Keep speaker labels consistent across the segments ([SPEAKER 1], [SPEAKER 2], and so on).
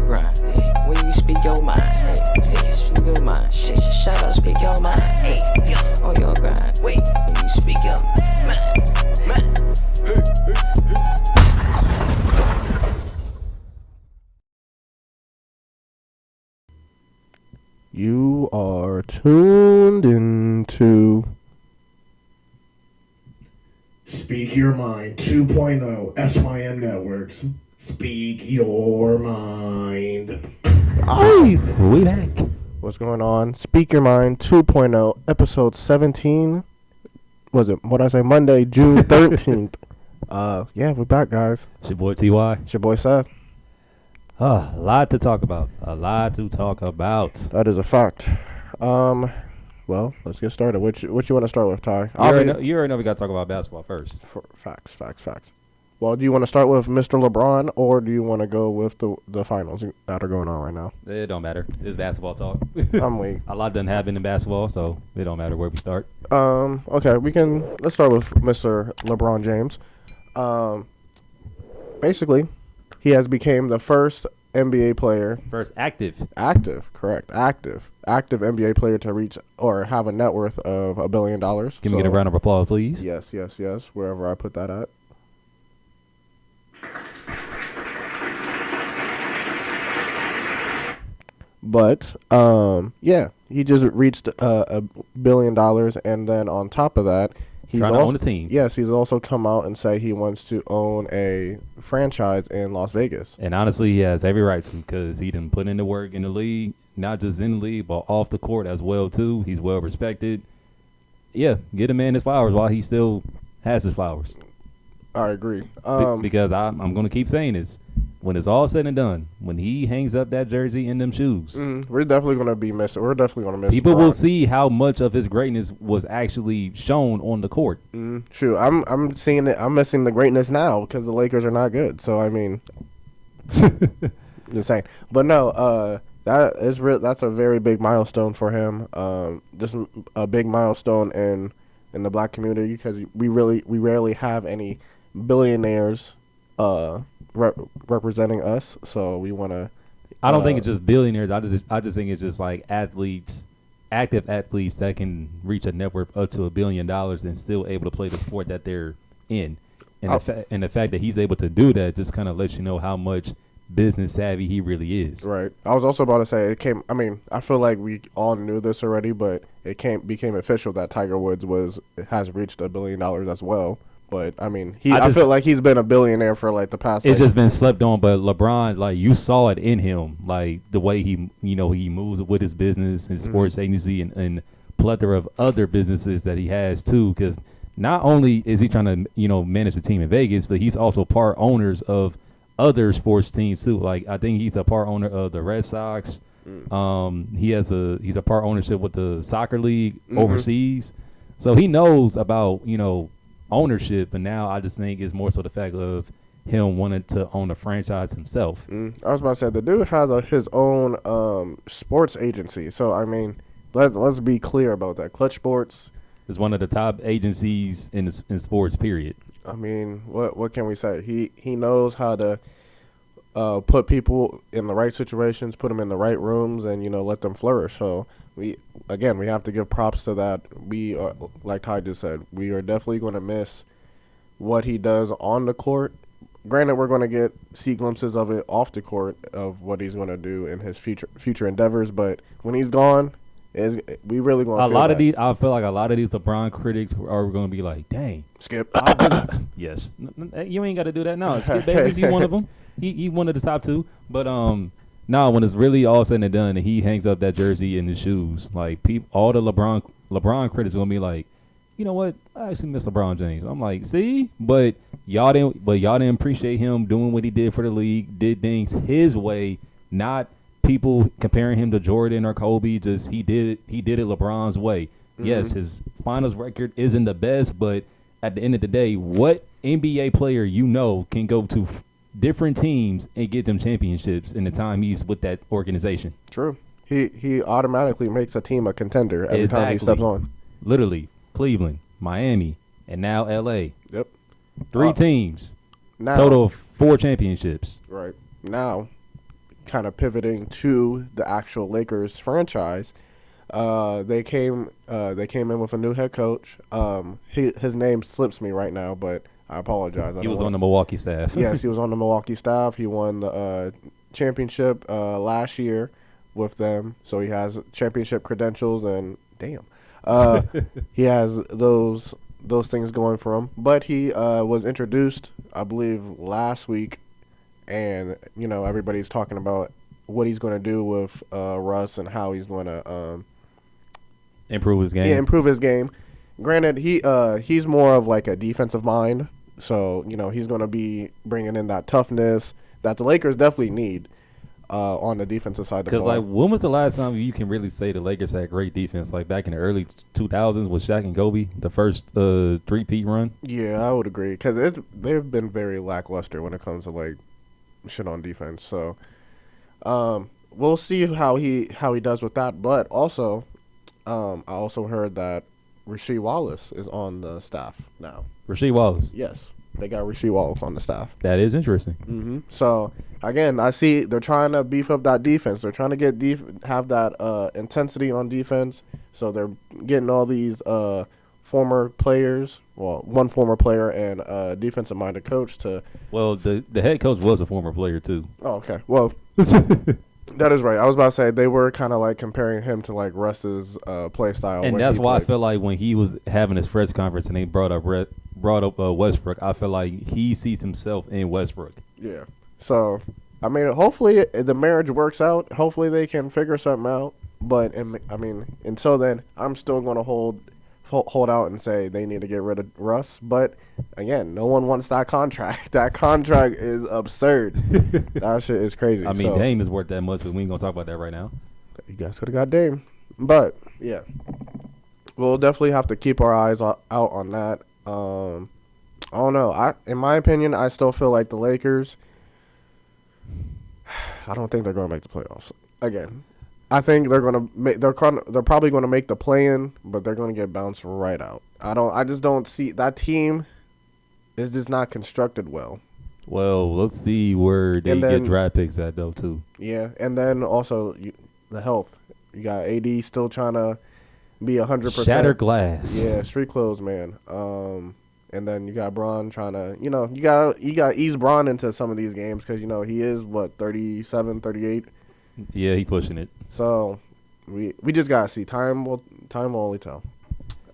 [SPEAKER 1] grind. Hey, when you speak your mind, hey, you speak your mind. Shit, shout out, speak your mind. Hey, on your grind. Wait, when you speak your mind.
[SPEAKER 2] You are tuned into
[SPEAKER 3] Speak Your Mind 2.0 SYM Networks. Speak Your Mind.
[SPEAKER 2] Hey,
[SPEAKER 4] We back.
[SPEAKER 2] what's going on? Speak Your Mind 2.0, episode 17. Was it, what I say, Monday, June 13th. Yeah, we're back, guys.
[SPEAKER 4] It's your boy T.Y.
[SPEAKER 2] It's your boy Seth.
[SPEAKER 4] A lot to talk about.
[SPEAKER 2] That is a fact. Well, let's get started. What you want to start with, Ty?
[SPEAKER 4] You already know we got to talk about basketball first.
[SPEAKER 2] Facts. Well, do you want to start with Mr. LeBron, or do you want to go with the finals that are going on right now?
[SPEAKER 4] It don't matter. It's basketball talk.
[SPEAKER 2] I'm weak.
[SPEAKER 4] A lot doesn't happen in basketball, so it don't matter where we start.
[SPEAKER 2] Okay, let's start with Mr. LeBron James. Basically, he has become the first NBA player.
[SPEAKER 4] First, active
[SPEAKER 2] Active NBA player to reach or have a net worth of $1 billion.
[SPEAKER 4] Can we get a round of applause, please?
[SPEAKER 2] Yes, wherever I put that at. But, yeah, he just reached $1 billion, and then on top of that, he's
[SPEAKER 4] trying to own a team.
[SPEAKER 2] Yes, he's also come out and say he wants to own a franchise in Las Vegas.
[SPEAKER 4] And honestly, he has every right to, because he done put in the work in the league, not just in the league, but off the court as well, too. He's well respected. Yeah, get a man his flowers while he still has his flowers.
[SPEAKER 2] I agree.
[SPEAKER 4] Because I'm going to keep saying this. When it's all said and done, when he hangs up that jersey in them shoes,
[SPEAKER 2] we're definitely going to be missing. We're definitely going to miss.
[SPEAKER 4] People will see how much of his greatness was actually shown on the court.
[SPEAKER 2] True. I'm seeing it. I'm missing the greatness now because the Lakers are not good. So I mean, just saying. But no, that's a very big milestone for him. Just a big milestone in the black community because we rarely have any billionaires representing us, so we want to.
[SPEAKER 4] I don't think it's just billionaires. I just think it's just like active athletes that can reach a net worth up to $1 billion and still able to play the sport that they're in. And the fact that he's able to do that just kind of lets you know how much business savvy he really is.
[SPEAKER 2] Right. I was also about to say I mean, I feel like we all knew this already, but it became official that Tiger Woods has reached $1 billion as well. But I mean, I feel like he's been a billionaire for like the past.
[SPEAKER 4] It's just been slept on. But LeBron, like you saw it in him, like the way he moves with his business, his sports agency, and plethora of other businesses that he has too. Because not only is he trying to manage the team in Vegas, but he's also part owners of other sports teams too. Like I think he's a part owner of the Red Sox. He's a part ownership with the soccer league overseas. So he knows about ownership, and now I just think it's more so the fact of him wanting to own a franchise himself.
[SPEAKER 2] I was about to say the dude has his own sports agency. So I mean, let's be clear about that. Clutch Sports
[SPEAKER 4] is one of the top agencies in sports. Period.
[SPEAKER 2] I mean, what can we say? He knows how to put people in the right situations, put them in the right rooms, and let them flourish. So we have to give props to that. We are, like Ty just said, we are definitely going to miss what he does on the court. Granted, we're going to see glimpses of it off the court of what he's going to do in his future endeavors. But when he's gone, we really going to feel that.
[SPEAKER 4] I feel like a lot of these LeBron critics are going to be like, "Dang,
[SPEAKER 2] Skip."
[SPEAKER 4] Yes, you ain't got to do that now. Skip Bayless, you one of them. He one of the top two. But now, when it's really all said and done, and he hangs up that jersey in his shoes, like all the LeBron critics are gonna be like, you know what? I actually miss LeBron James. I'm like, see, but y'all didn't appreciate him doing what he did for the league, did things his way, not people comparing him to Jordan or Kobe. Just he did it LeBron's way. Yes, his finals record isn't the best, but at the end of the day, what NBA player can go to different teams and get them championships in the time he's with that organization?
[SPEAKER 2] True. He automatically makes a team a contender every time he steps on.
[SPEAKER 4] Literally, Cleveland, Miami, and now L.A.
[SPEAKER 2] Yep.
[SPEAKER 4] 3 teams.
[SPEAKER 2] Now,
[SPEAKER 4] total of 4 championships.
[SPEAKER 2] Right. Now, kind of pivoting to the actual Lakers franchise. They came in with a new head coach. His name slips me right now, but I apologize.
[SPEAKER 4] He was on the Milwaukee staff.
[SPEAKER 2] Yes, he was on the Milwaukee staff. He won the championship last year with them, so he has championship credentials. And he has those things going for him. But he was introduced, I believe, last week, and everybody's talking about what he's going to do with Russ and how he's going to
[SPEAKER 4] improve his game.
[SPEAKER 2] Yeah, improve his game. Granted, he's more of like a defensive mind, so he's going to be bringing in that toughness that the Lakers definitely need on the defensive side of the ball.
[SPEAKER 4] Because when was the last time you can really say the Lakers had great defense? Like back in the early 2000s with Shaq and Kobe, the first three-peat run.
[SPEAKER 2] Yeah, I would agree because they've been very lackluster when it comes to like shit on defense. So we'll see how he does with that. But also, I also heard that Rasheed Wallace is on the staff now.
[SPEAKER 4] Rasheed Wallace.
[SPEAKER 2] Yes, they got Rasheed Wallace on the staff.
[SPEAKER 4] That is interesting.
[SPEAKER 2] Mm-hmm. So again, I see they're trying to beef up that defense. They're trying to have that intensity on defense. So they're getting all these former players. Well, one former player and a defensive-minded coach to.
[SPEAKER 4] Well, the head coach was a former player too.
[SPEAKER 2] Oh, okay. Well, that is right. I was about to say they were kind of like comparing him to like Russ's play style.
[SPEAKER 4] And that's why I feel like when he was having his press conference and they brought up Westbrook, I feel like he sees himself in Westbrook.
[SPEAKER 2] Yeah. So, I mean, hopefully the marriage works out. Hopefully they can figure something out. But I mean, until then, I'm still going to hold out and say they need to get rid of Russ. But again, no one wants that contract. That contract is absurd. That shit is crazy.
[SPEAKER 4] I mean, Dame is worth that much, but we ain't gonna talk about that right now.
[SPEAKER 2] You guys could have got Dame, but yeah, we'll definitely have to keep our eyes out on that. I don't know. In my opinion, I still feel like the Lakers. I don't think they're going to make the playoffs again. I think they're going to make. They're probably going to make the play-in, but they're going to get bounced right out. I just don't see that team is just not constructed well.
[SPEAKER 4] Well, let's see where they get draft picks at though too.
[SPEAKER 2] Yeah, and then also the health. You got AD still trying to be 100%.
[SPEAKER 4] Shattered glass.
[SPEAKER 2] Yeah, street clothes, man. And then you got Bron trying to, you got ease Bron into some of these games because he is 37, 38.
[SPEAKER 4] Yeah, he pushing it.
[SPEAKER 2] So we just gotta see. Time will only tell.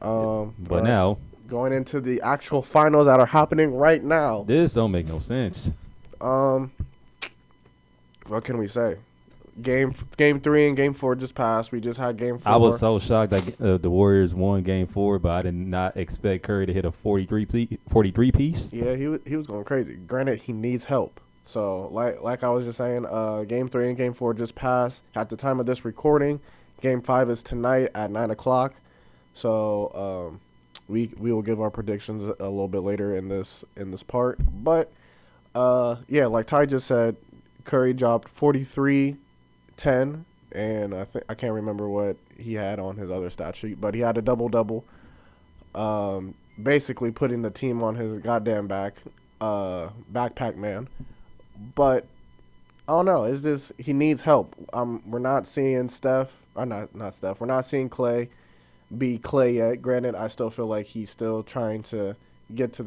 [SPEAKER 4] But now
[SPEAKER 2] going into the actual finals that are happening right now.
[SPEAKER 4] This don't make no sense.
[SPEAKER 2] What can we say? Game 3 and Game 4 just passed. We just had Game 4.
[SPEAKER 4] I was so shocked that the Warriors won Game 4, but I did not expect Curry to hit a 43 piece.
[SPEAKER 2] Yeah, he was going crazy. Granted, he needs help. So, like I was just saying, Game 3 and Game 4 just passed. At the time of this recording, Game 5 is tonight at 9 o'clock. So, we will give our predictions a little bit later in this part. But, yeah, like Ty just said, Curry dropped 43, 10, and I can't remember what he had on his other stat sheet, but he had a double-double, basically putting the team on his goddamn backpack man. But I don't know. It's just he needs help. We're not seeing not Steph. We're not seeing Clay be Clay yet. Granted, I still feel like he's still trying to get to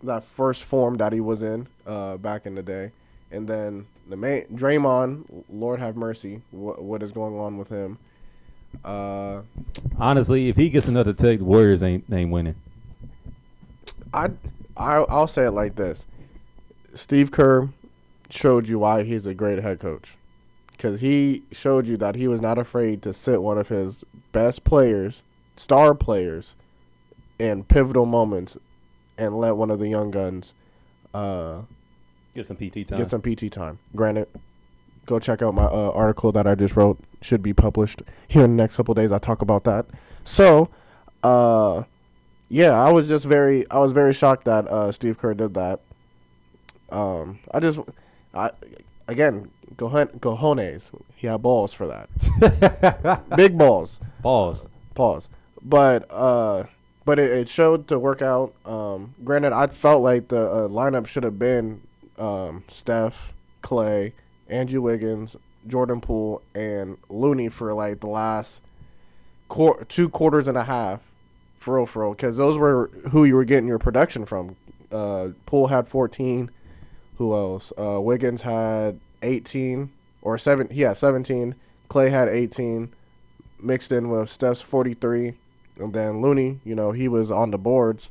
[SPEAKER 2] that first form that he was in back in the day. And then Draymond, Lord have mercy, what is going on with him?
[SPEAKER 4] Honestly, if he gets another take, the Warriors ain't winning.
[SPEAKER 2] I'll say it like this: Steve Kerr showed you why he's a great head coach, because he showed you that he was not afraid to sit one of his best players, star players, in pivotal moments, and let one of the young guns
[SPEAKER 4] get some PT time.
[SPEAKER 2] Granted, go check out my article that I just wrote. Should be published here in the next couple of days. I talk about that. So, yeah, I was very shocked that Steve Kerr did that. Again, cojones. He had balls for that. Big balls.
[SPEAKER 4] Pause.
[SPEAKER 2] But it showed to work out. Granted, I felt like the lineup should have been Steph, Clay, Andrew Wiggins, Jordan Poole, and Looney for like the last 2 quarters and a half, for real, because those were who you were getting your production from. Poole had 14. Who else? Wiggins had 18 or 7. He had 17. Clay had 18, mixed in with Steph's 43, and then Looney. He was on the boards,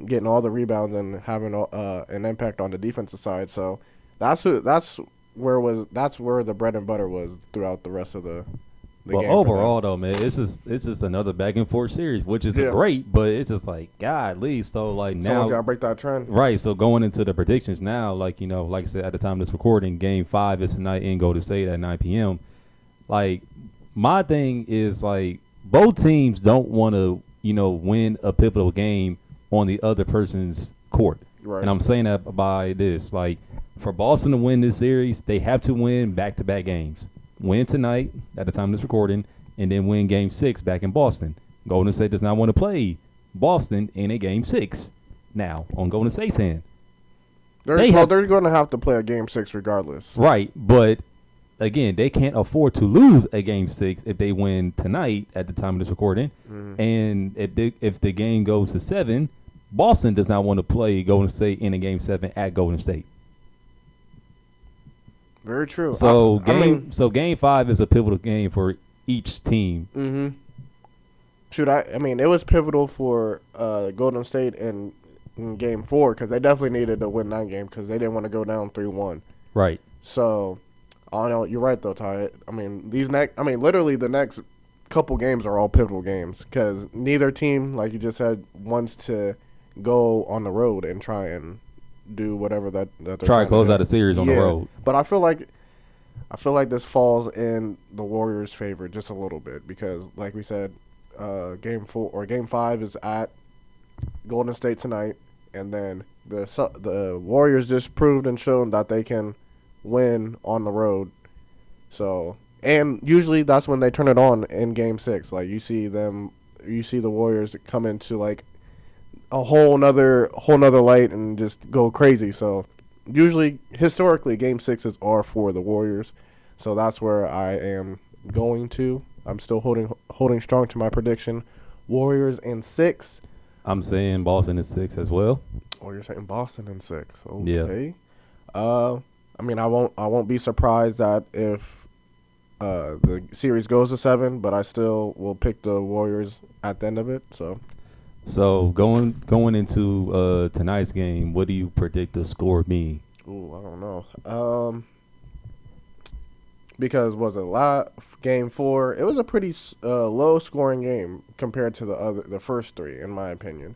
[SPEAKER 2] getting all the rebounds and having an impact on the defensive side. So that's where the bread and butter was throughout the rest of the
[SPEAKER 4] Well,
[SPEAKER 2] game.
[SPEAKER 4] overall, though, man, it's just another back and forth series, which is great, but it's just like, golly. So, like, now.
[SPEAKER 2] Someone's got to break that trend.
[SPEAKER 4] Right. So, going into the predictions now, like I said, at the time of this recording, Game 5 is tonight in Golden State at 9 p.m. Like, my thing is, like, both teams don't want to, win a pivotal game on the other person's court.
[SPEAKER 2] Right.
[SPEAKER 4] And I'm saying that by this. Like, for Boston to win this series, they have to win back-to-back games. Win tonight at the time of this recording, and then win Game 6 back in Boston. Golden State does not want to play Boston in a Game 6 now on Golden State's hand.
[SPEAKER 2] They're going to have to play a Game 6 regardless.
[SPEAKER 4] Right, but again, they can't afford to lose a Game 6 if they win tonight at the time of this recording. Mm-hmm. And if the game goes to 7, Boston does not want to play Golden State in a Game 7 at Golden State.
[SPEAKER 2] Very true.
[SPEAKER 4] So Game 5 is a pivotal game for each team.
[SPEAKER 2] Mm-hmm. It was pivotal for Golden State in Game 4 because they definitely needed to win that game because they didn't want to go down 3-1.
[SPEAKER 4] Right.
[SPEAKER 2] So, I don't know. You're right though, Ty. Literally the next couple games are all pivotal games because neither team, like you just said, wants to go on the road and try and do whatever that they're
[SPEAKER 4] try to close out a series on the road.
[SPEAKER 2] But I feel like this falls in the Warriors' favor just a little bit because, like we said, Game 5 is at Golden State tonight, and then the Warriors just proved and shown that they can win on the road. So, and usually that's when they turn it on in Game 6. Like you see the Warriors come into like a whole nother light and just go crazy. So usually, historically, Game 6s are for the Warriors. So that's where I am going to. I'm still holding strong to my prediction. Warriors in 6.
[SPEAKER 4] I'm saying Boston in 6 as well.
[SPEAKER 2] Oh, you're saying Boston in 6.
[SPEAKER 4] Yeah.
[SPEAKER 2] Okay. I won't be surprised that if the series goes to 7, but I still will pick the Warriors at the end of it.
[SPEAKER 4] So going into tonight's game, what do you predict the score being?
[SPEAKER 2] Ooh, I don't know. Because was it Game 4? It was a pretty low scoring game compared to the first 3, in my opinion.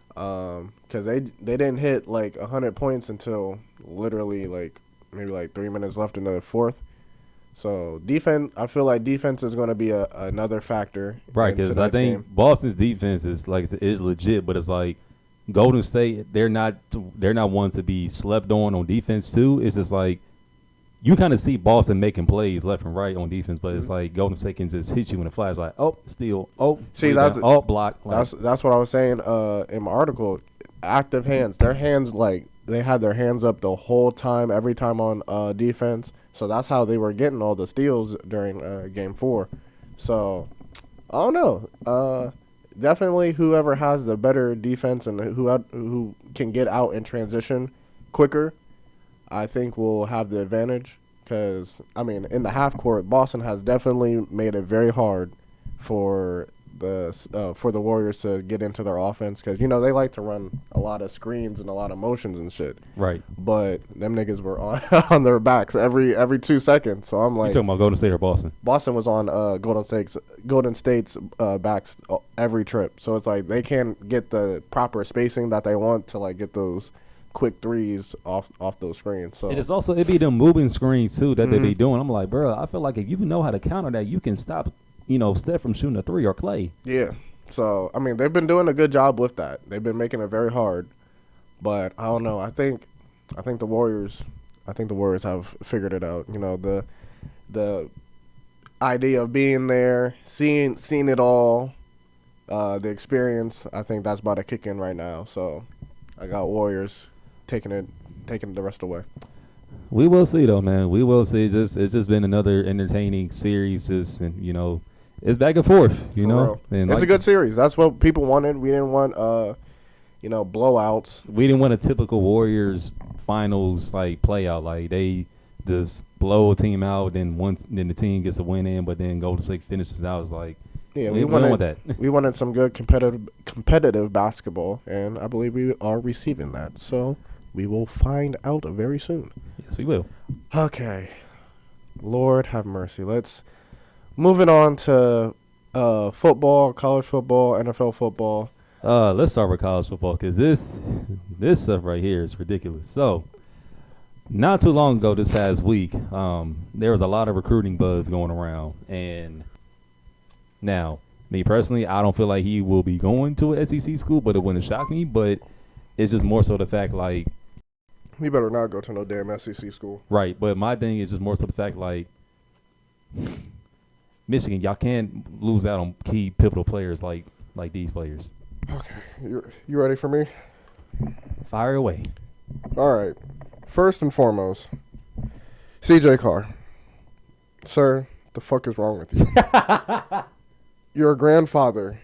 [SPEAKER 2] Because they didn't hit like 100 points until literally maybe 3 minutes left in the fourth. So defense, I feel like defense is going to be another factor.
[SPEAKER 4] Right, because I think Boston's defense is legit, but it's like Golden State, they're not ones to be slept on defense too. It's just like you kind of see Boston making plays left and right on defense, but it's like Golden State can just hit you in a flash, like steal,
[SPEAKER 2] see
[SPEAKER 4] rebound, block. Like,
[SPEAKER 2] that's what I was saying in my article. Active hands, their hands they had their hands up the whole time, every time on defense. So that's how they were getting all the steals during Game 4. So, I don't know. Definitely whoever has the better defense and who can get out in transition quicker, I think will have the advantage. Because, in the half court, Boston has definitely made it very hard for the Warriors to get into their offense. Because, they like to run a lot of screens and a lot of motions and shit.
[SPEAKER 4] Right.
[SPEAKER 2] But them niggas were on their backs every 2 seconds. So I'm like,
[SPEAKER 4] you talking about Golden State or Boston?
[SPEAKER 2] Boston was on Golden State's backs every trip. So it's like they can't get the proper spacing that they want to get those quick threes off those screens. So
[SPEAKER 4] it be them moving screens too that they be doing. I'm like, bro, I feel like if you know how to counter that, you can stop Steph from shooting a 3 or Clay.
[SPEAKER 2] Yeah. So, they've been doing a good job with that. They've been making it very hard. But I don't know. I think the Warriors have figured it out. The idea of being there, seeing it all, the experience, I think that's about to kick in right now. So, I got Warriors taking it the rest of the way.
[SPEAKER 4] We will see though, man. We will see. It's just been another entertaining series. Just and it's back and forth. You
[SPEAKER 2] For
[SPEAKER 4] know,
[SPEAKER 2] real.
[SPEAKER 4] and
[SPEAKER 2] It's a good series. That's what people wanted. We didn't want blowouts.
[SPEAKER 4] We didn't want a typical Warriors finals like play out. Like they just blow a team out, then the team gets a win in, but then Golden State finishes out. It's like
[SPEAKER 2] Yeah,
[SPEAKER 4] we don't want that.
[SPEAKER 2] We wanted some good competitive basketball, and I believe we are receiving that. So we will find out very soon.
[SPEAKER 4] Yes, we will.
[SPEAKER 2] Okay, Lord have mercy. Let's moving on to football, college football, NFL football.
[SPEAKER 4] Let's start with college football because this stuff right here is ridiculous. So, not too long ago, this past week, there was a lot of recruiting buzz going around, and now, me personally, I don't feel like he will be going to an SEC school, but it wouldn't shock me. But it's just more so the fact, like,
[SPEAKER 2] He better not go to no damn SEC school.
[SPEAKER 4] right. But my thing is just more so the fact, like, Michigan, y'all can't lose out on key pivotal players like these players.
[SPEAKER 2] Okay, you ready for me?
[SPEAKER 4] Fire away.
[SPEAKER 2] All right. First and foremost, CJ Carr. Sir, the fuck is wrong with you? Your grandfather.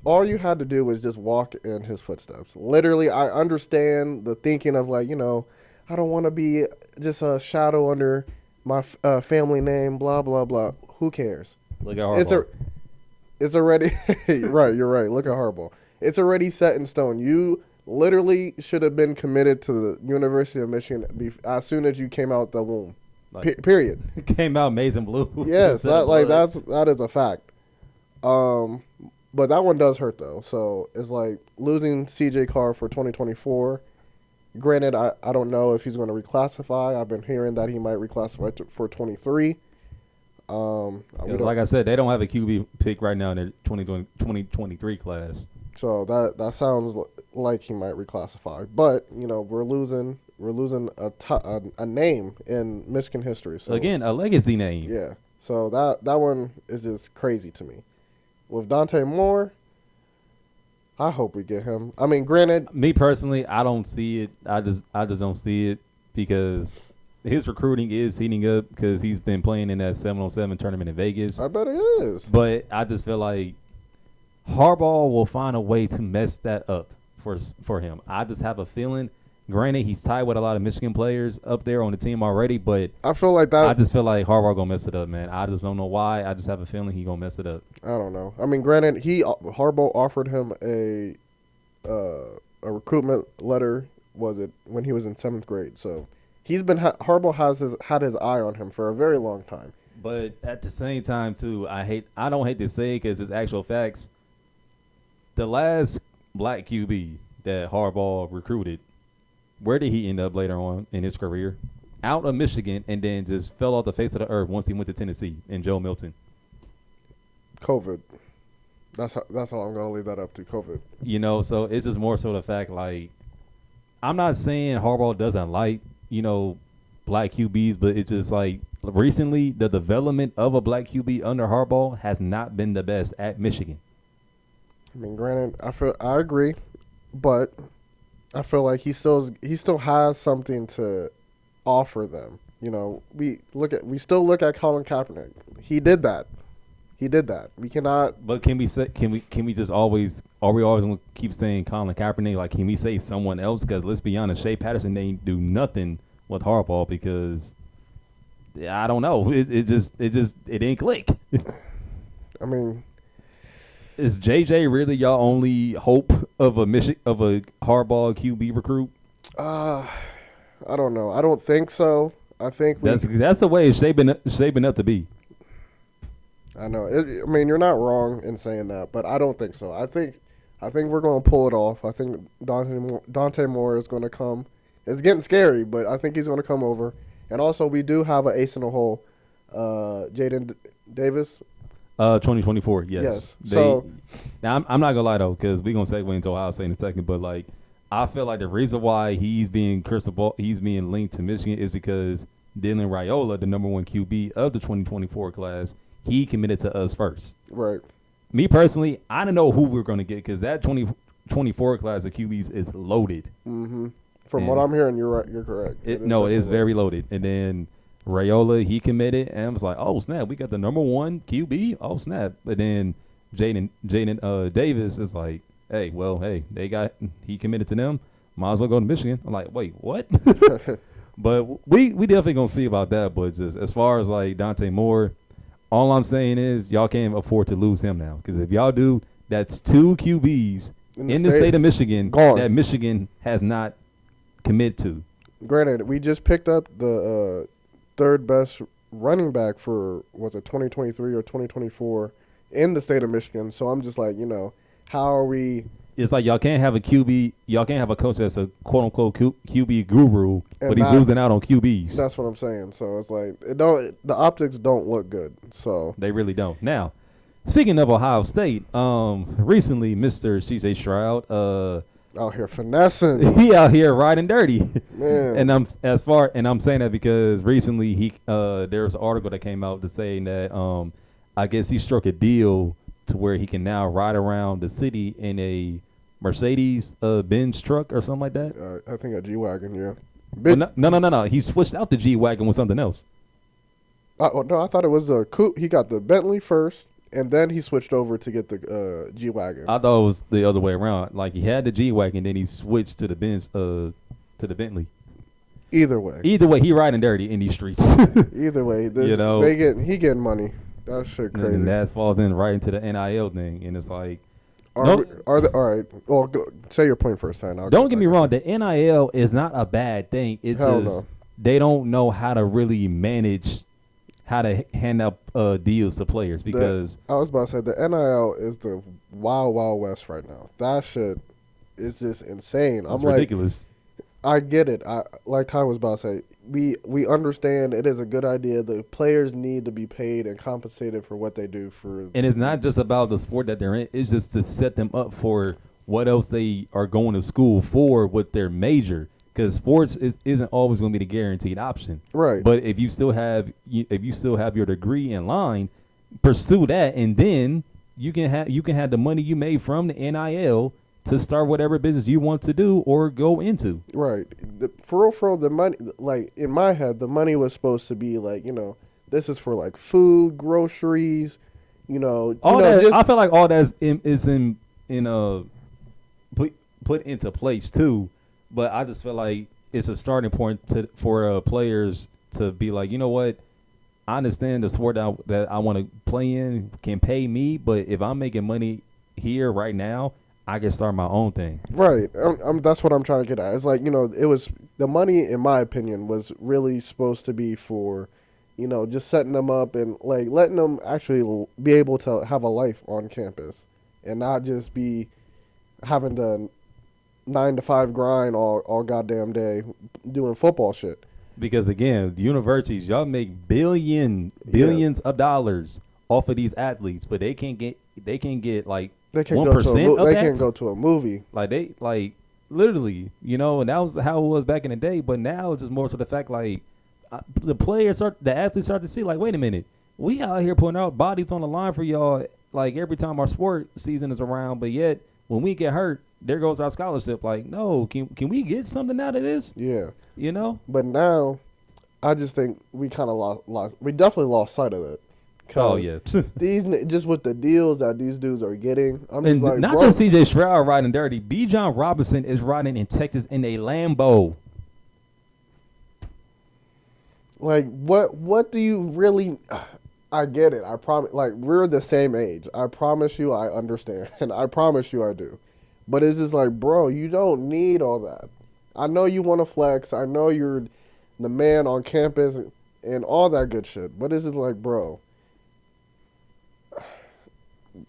[SPEAKER 2] All you had to do was just walk in his footsteps. Literally, I understand the thinking of like, I don't want to be just a shadow under my family name, blah, blah, blah. Who cares?
[SPEAKER 4] Look at Harbaugh.
[SPEAKER 2] It's already, right, you're right. Look at Harbaugh. It's already set in stone. You literally should have been committed to the University of Michigan as soon as you came out the womb. Period.
[SPEAKER 4] Came out maize and blue.
[SPEAKER 2] Yes, that is a fact. But that one does hurt though. So it's like losing CJ Carr for 2024. Granted, I don't know if he's going to reclassify. I've been hearing that he might reclassify for 23.
[SPEAKER 4] Like I said, they don't have a QB pick right now in their 2023 class.
[SPEAKER 2] So that sounds like he might reclassify. But we're losing a name in Michigan history. So
[SPEAKER 4] again, a legacy name.
[SPEAKER 2] Yeah. So that one is just crazy to me. With Dante Moore, I hope we get him. I mean, granted,
[SPEAKER 4] me personally, I don't see it. I just don't see it because his recruiting is heating up because he's been playing in that 7-on-7 tournament in Vegas.
[SPEAKER 2] I bet it is.
[SPEAKER 4] But I just feel like Harbaugh will find a way to mess that up for him. I just have a feeling. Granted, he's tied with a lot of Michigan players up there on the team already, but
[SPEAKER 2] I feel like that.
[SPEAKER 4] I just feel like Harbaugh gonna mess it up, man. I just don't know why. I just have a feeling he gonna mess it up.
[SPEAKER 2] I don't know. I mean, granted, Harbaugh offered him a recruitment letter. Was it when he was in 7th grade? So he's been Harbaugh had his eye on him for a very long time.
[SPEAKER 4] But at the same time, too, I don't hate to say it because it's actual facts. The last black QB that Harbaugh recruited, where did he end up later on in his career? Out of Michigan, and then just fell off the face of the earth once he went to Tennessee and Joe Milton.
[SPEAKER 2] COVID. That's how I'm gonna leave that up to COVID.
[SPEAKER 4] So it's just more so the fact like I'm not saying Harbaugh doesn't like black QBs, but it's just like recently the development of a black QB under Harbaugh has not been the best at Michigan.
[SPEAKER 2] I mean, granted, I agree, but I feel like he still has something to offer them. We still look at Colin Kaepernick. He did that. We cannot.
[SPEAKER 4] But can we just always going to keep saying Colin Kaepernick? Like, can we say someone else? Because let's be honest, Shea Patterson didn't do nothing with Harbaugh because I don't know. It didn't click.
[SPEAKER 2] I mean,
[SPEAKER 4] is JJ really y'all only hope of a Harbaugh QB recruit?
[SPEAKER 2] I don't know. I don't think so. I think
[SPEAKER 4] that's the way it's shaping up to be.
[SPEAKER 2] I know. I mean, you're not wrong in saying that, but I don't think so. I think we're going to pull it off. I think Dante Moore is going to come. It's getting scary, but I think he's going to come over. And also, we do have an ace in the hole, Jaden Davis.
[SPEAKER 4] 2024, yes.
[SPEAKER 2] So
[SPEAKER 4] now I'm not gonna lie though, because we're gonna segue into Ohio State in a second. But like, I feel like the reason why he's being linked to Michigan is because Dylan Raiola, the number 1 QB of the 2024 class, he committed to us first.
[SPEAKER 2] Right.
[SPEAKER 4] Me personally, I don't know who we're gonna get because that 2024 class of QBs is loaded.
[SPEAKER 2] Mm-hmm. From what I'm hearing, you're right. You're correct.
[SPEAKER 4] It's very loaded. And then Raiola, he committed, and I was like, oh snap, we got the number 1 QB. Oh snap. But then Jaden Davis is like, hey, he committed to them. Might as well go to Michigan. I'm like, wait, what? But we definitely gonna see about that. But just as far as like Dante Moore, all I'm saying is y'all can't afford to lose him now, because if y'all do, that's 2 QBs in the state of Michigan that Michigan has not committed to.
[SPEAKER 2] Granted, we just picked up the third best running back for 2023 or 2024 in the state of Michigan. So I'm just like, how are we?
[SPEAKER 4] It's like y'all can't have a QB. Y'all can't have a coach that's a quote unquote QB guru, but he's losing out on QBs.
[SPEAKER 2] That's what I'm saying. So it's like the optics don't look good. So
[SPEAKER 4] they really don't. Now, speaking of Ohio State, recently Mr. CJ Stroud,
[SPEAKER 2] out here finessing.
[SPEAKER 4] He out here riding dirty.
[SPEAKER 2] Man.
[SPEAKER 4] And I'm saying that because recently there was an article that came out to saying that I guess he struck a deal to where he can now ride around the city in a Mercedes Benz truck or something like that.
[SPEAKER 2] I think a G-Wagon, yeah.
[SPEAKER 4] Well, no. He switched out the G-Wagon with something else.
[SPEAKER 2] No, I thought it was a coupe. He got the Bentley first, and then he switched over to get the G-Wagon.
[SPEAKER 4] I thought it was the other way around. Like he had the G-Wagon, then he switched to the Benz, to the Bentley.
[SPEAKER 2] Either way,
[SPEAKER 4] he riding dirty in these streets.
[SPEAKER 2] Either way, he getting money. That shit crazy.
[SPEAKER 4] And that falls in right into the NIL thing, and it's like,
[SPEAKER 2] all right. Well, say your point first, time.
[SPEAKER 4] Don't get me wrong. The NIL is not a bad thing. It's just they don't know how to really manage how to hand out deals to players, because
[SPEAKER 2] I was about to say the NIL is the wild west right now. That shit is just insane.
[SPEAKER 4] It's ridiculous.
[SPEAKER 2] I get it. Like Ty was about to say, we understand it is a good idea. The players need to be paid and compensated for what they do for.
[SPEAKER 4] And it's not just about the sport that they're in. It's just to set them up for what else they are going to school for with their major. Because sports isn't always going to be the guaranteed option.
[SPEAKER 2] Right.
[SPEAKER 4] But if you still have your degree in line, pursue that, and then you can have the money you made from the NIL to start whatever business you want to do or go into.
[SPEAKER 2] Right. For real, the money, like in my head, the money was supposed to be like, this is for like food, groceries,
[SPEAKER 4] all that. I feel like all that is put into place too, but I just feel like it's a starting point for players to be like, you know what, I understand the sport that I want to play in can pay me, but if I'm making money here right now, I can start my own thing.
[SPEAKER 2] Right. That's what I'm trying to get at. It's like, it was the money, in my opinion, was really supposed to be for, just setting them up and like letting them actually be able to have a life on campus and not just be having to 9-to-5 grind all goddamn day doing football shit.
[SPEAKER 4] Because again, the universities, y'all make billions of dollars off of these athletes, but they can't get like
[SPEAKER 2] they can't
[SPEAKER 4] 1% of that.
[SPEAKER 2] They can't go to a movie.
[SPEAKER 4] Like literally, and that was how it was back in the day. But now it's just more so the fact the athletes start to see like, wait a minute, we out here putting our bodies on the line for y'all. Like every time our sport season is around, but yet when we get hurt, there goes our scholarship. Like, no, can we get something out of this?
[SPEAKER 2] Yeah,
[SPEAKER 4] But
[SPEAKER 2] now, I just think we kind of lost. We definitely lost sight of it.
[SPEAKER 4] Oh yeah,
[SPEAKER 2] these just with the deals that these dudes are getting. I'm just like,
[SPEAKER 4] not just CJ Stroud riding dirty. Bijan Robinson is riding in Texas in a Lambo.
[SPEAKER 2] Like what do you really? I get it. I promise. Like we're the same age. I promise you, I understand, and I promise you, I do. But it's just like, bro, you don't need all that. I know you want to flex. I know you're the man on campus and all that good shit. But it's just like, bro,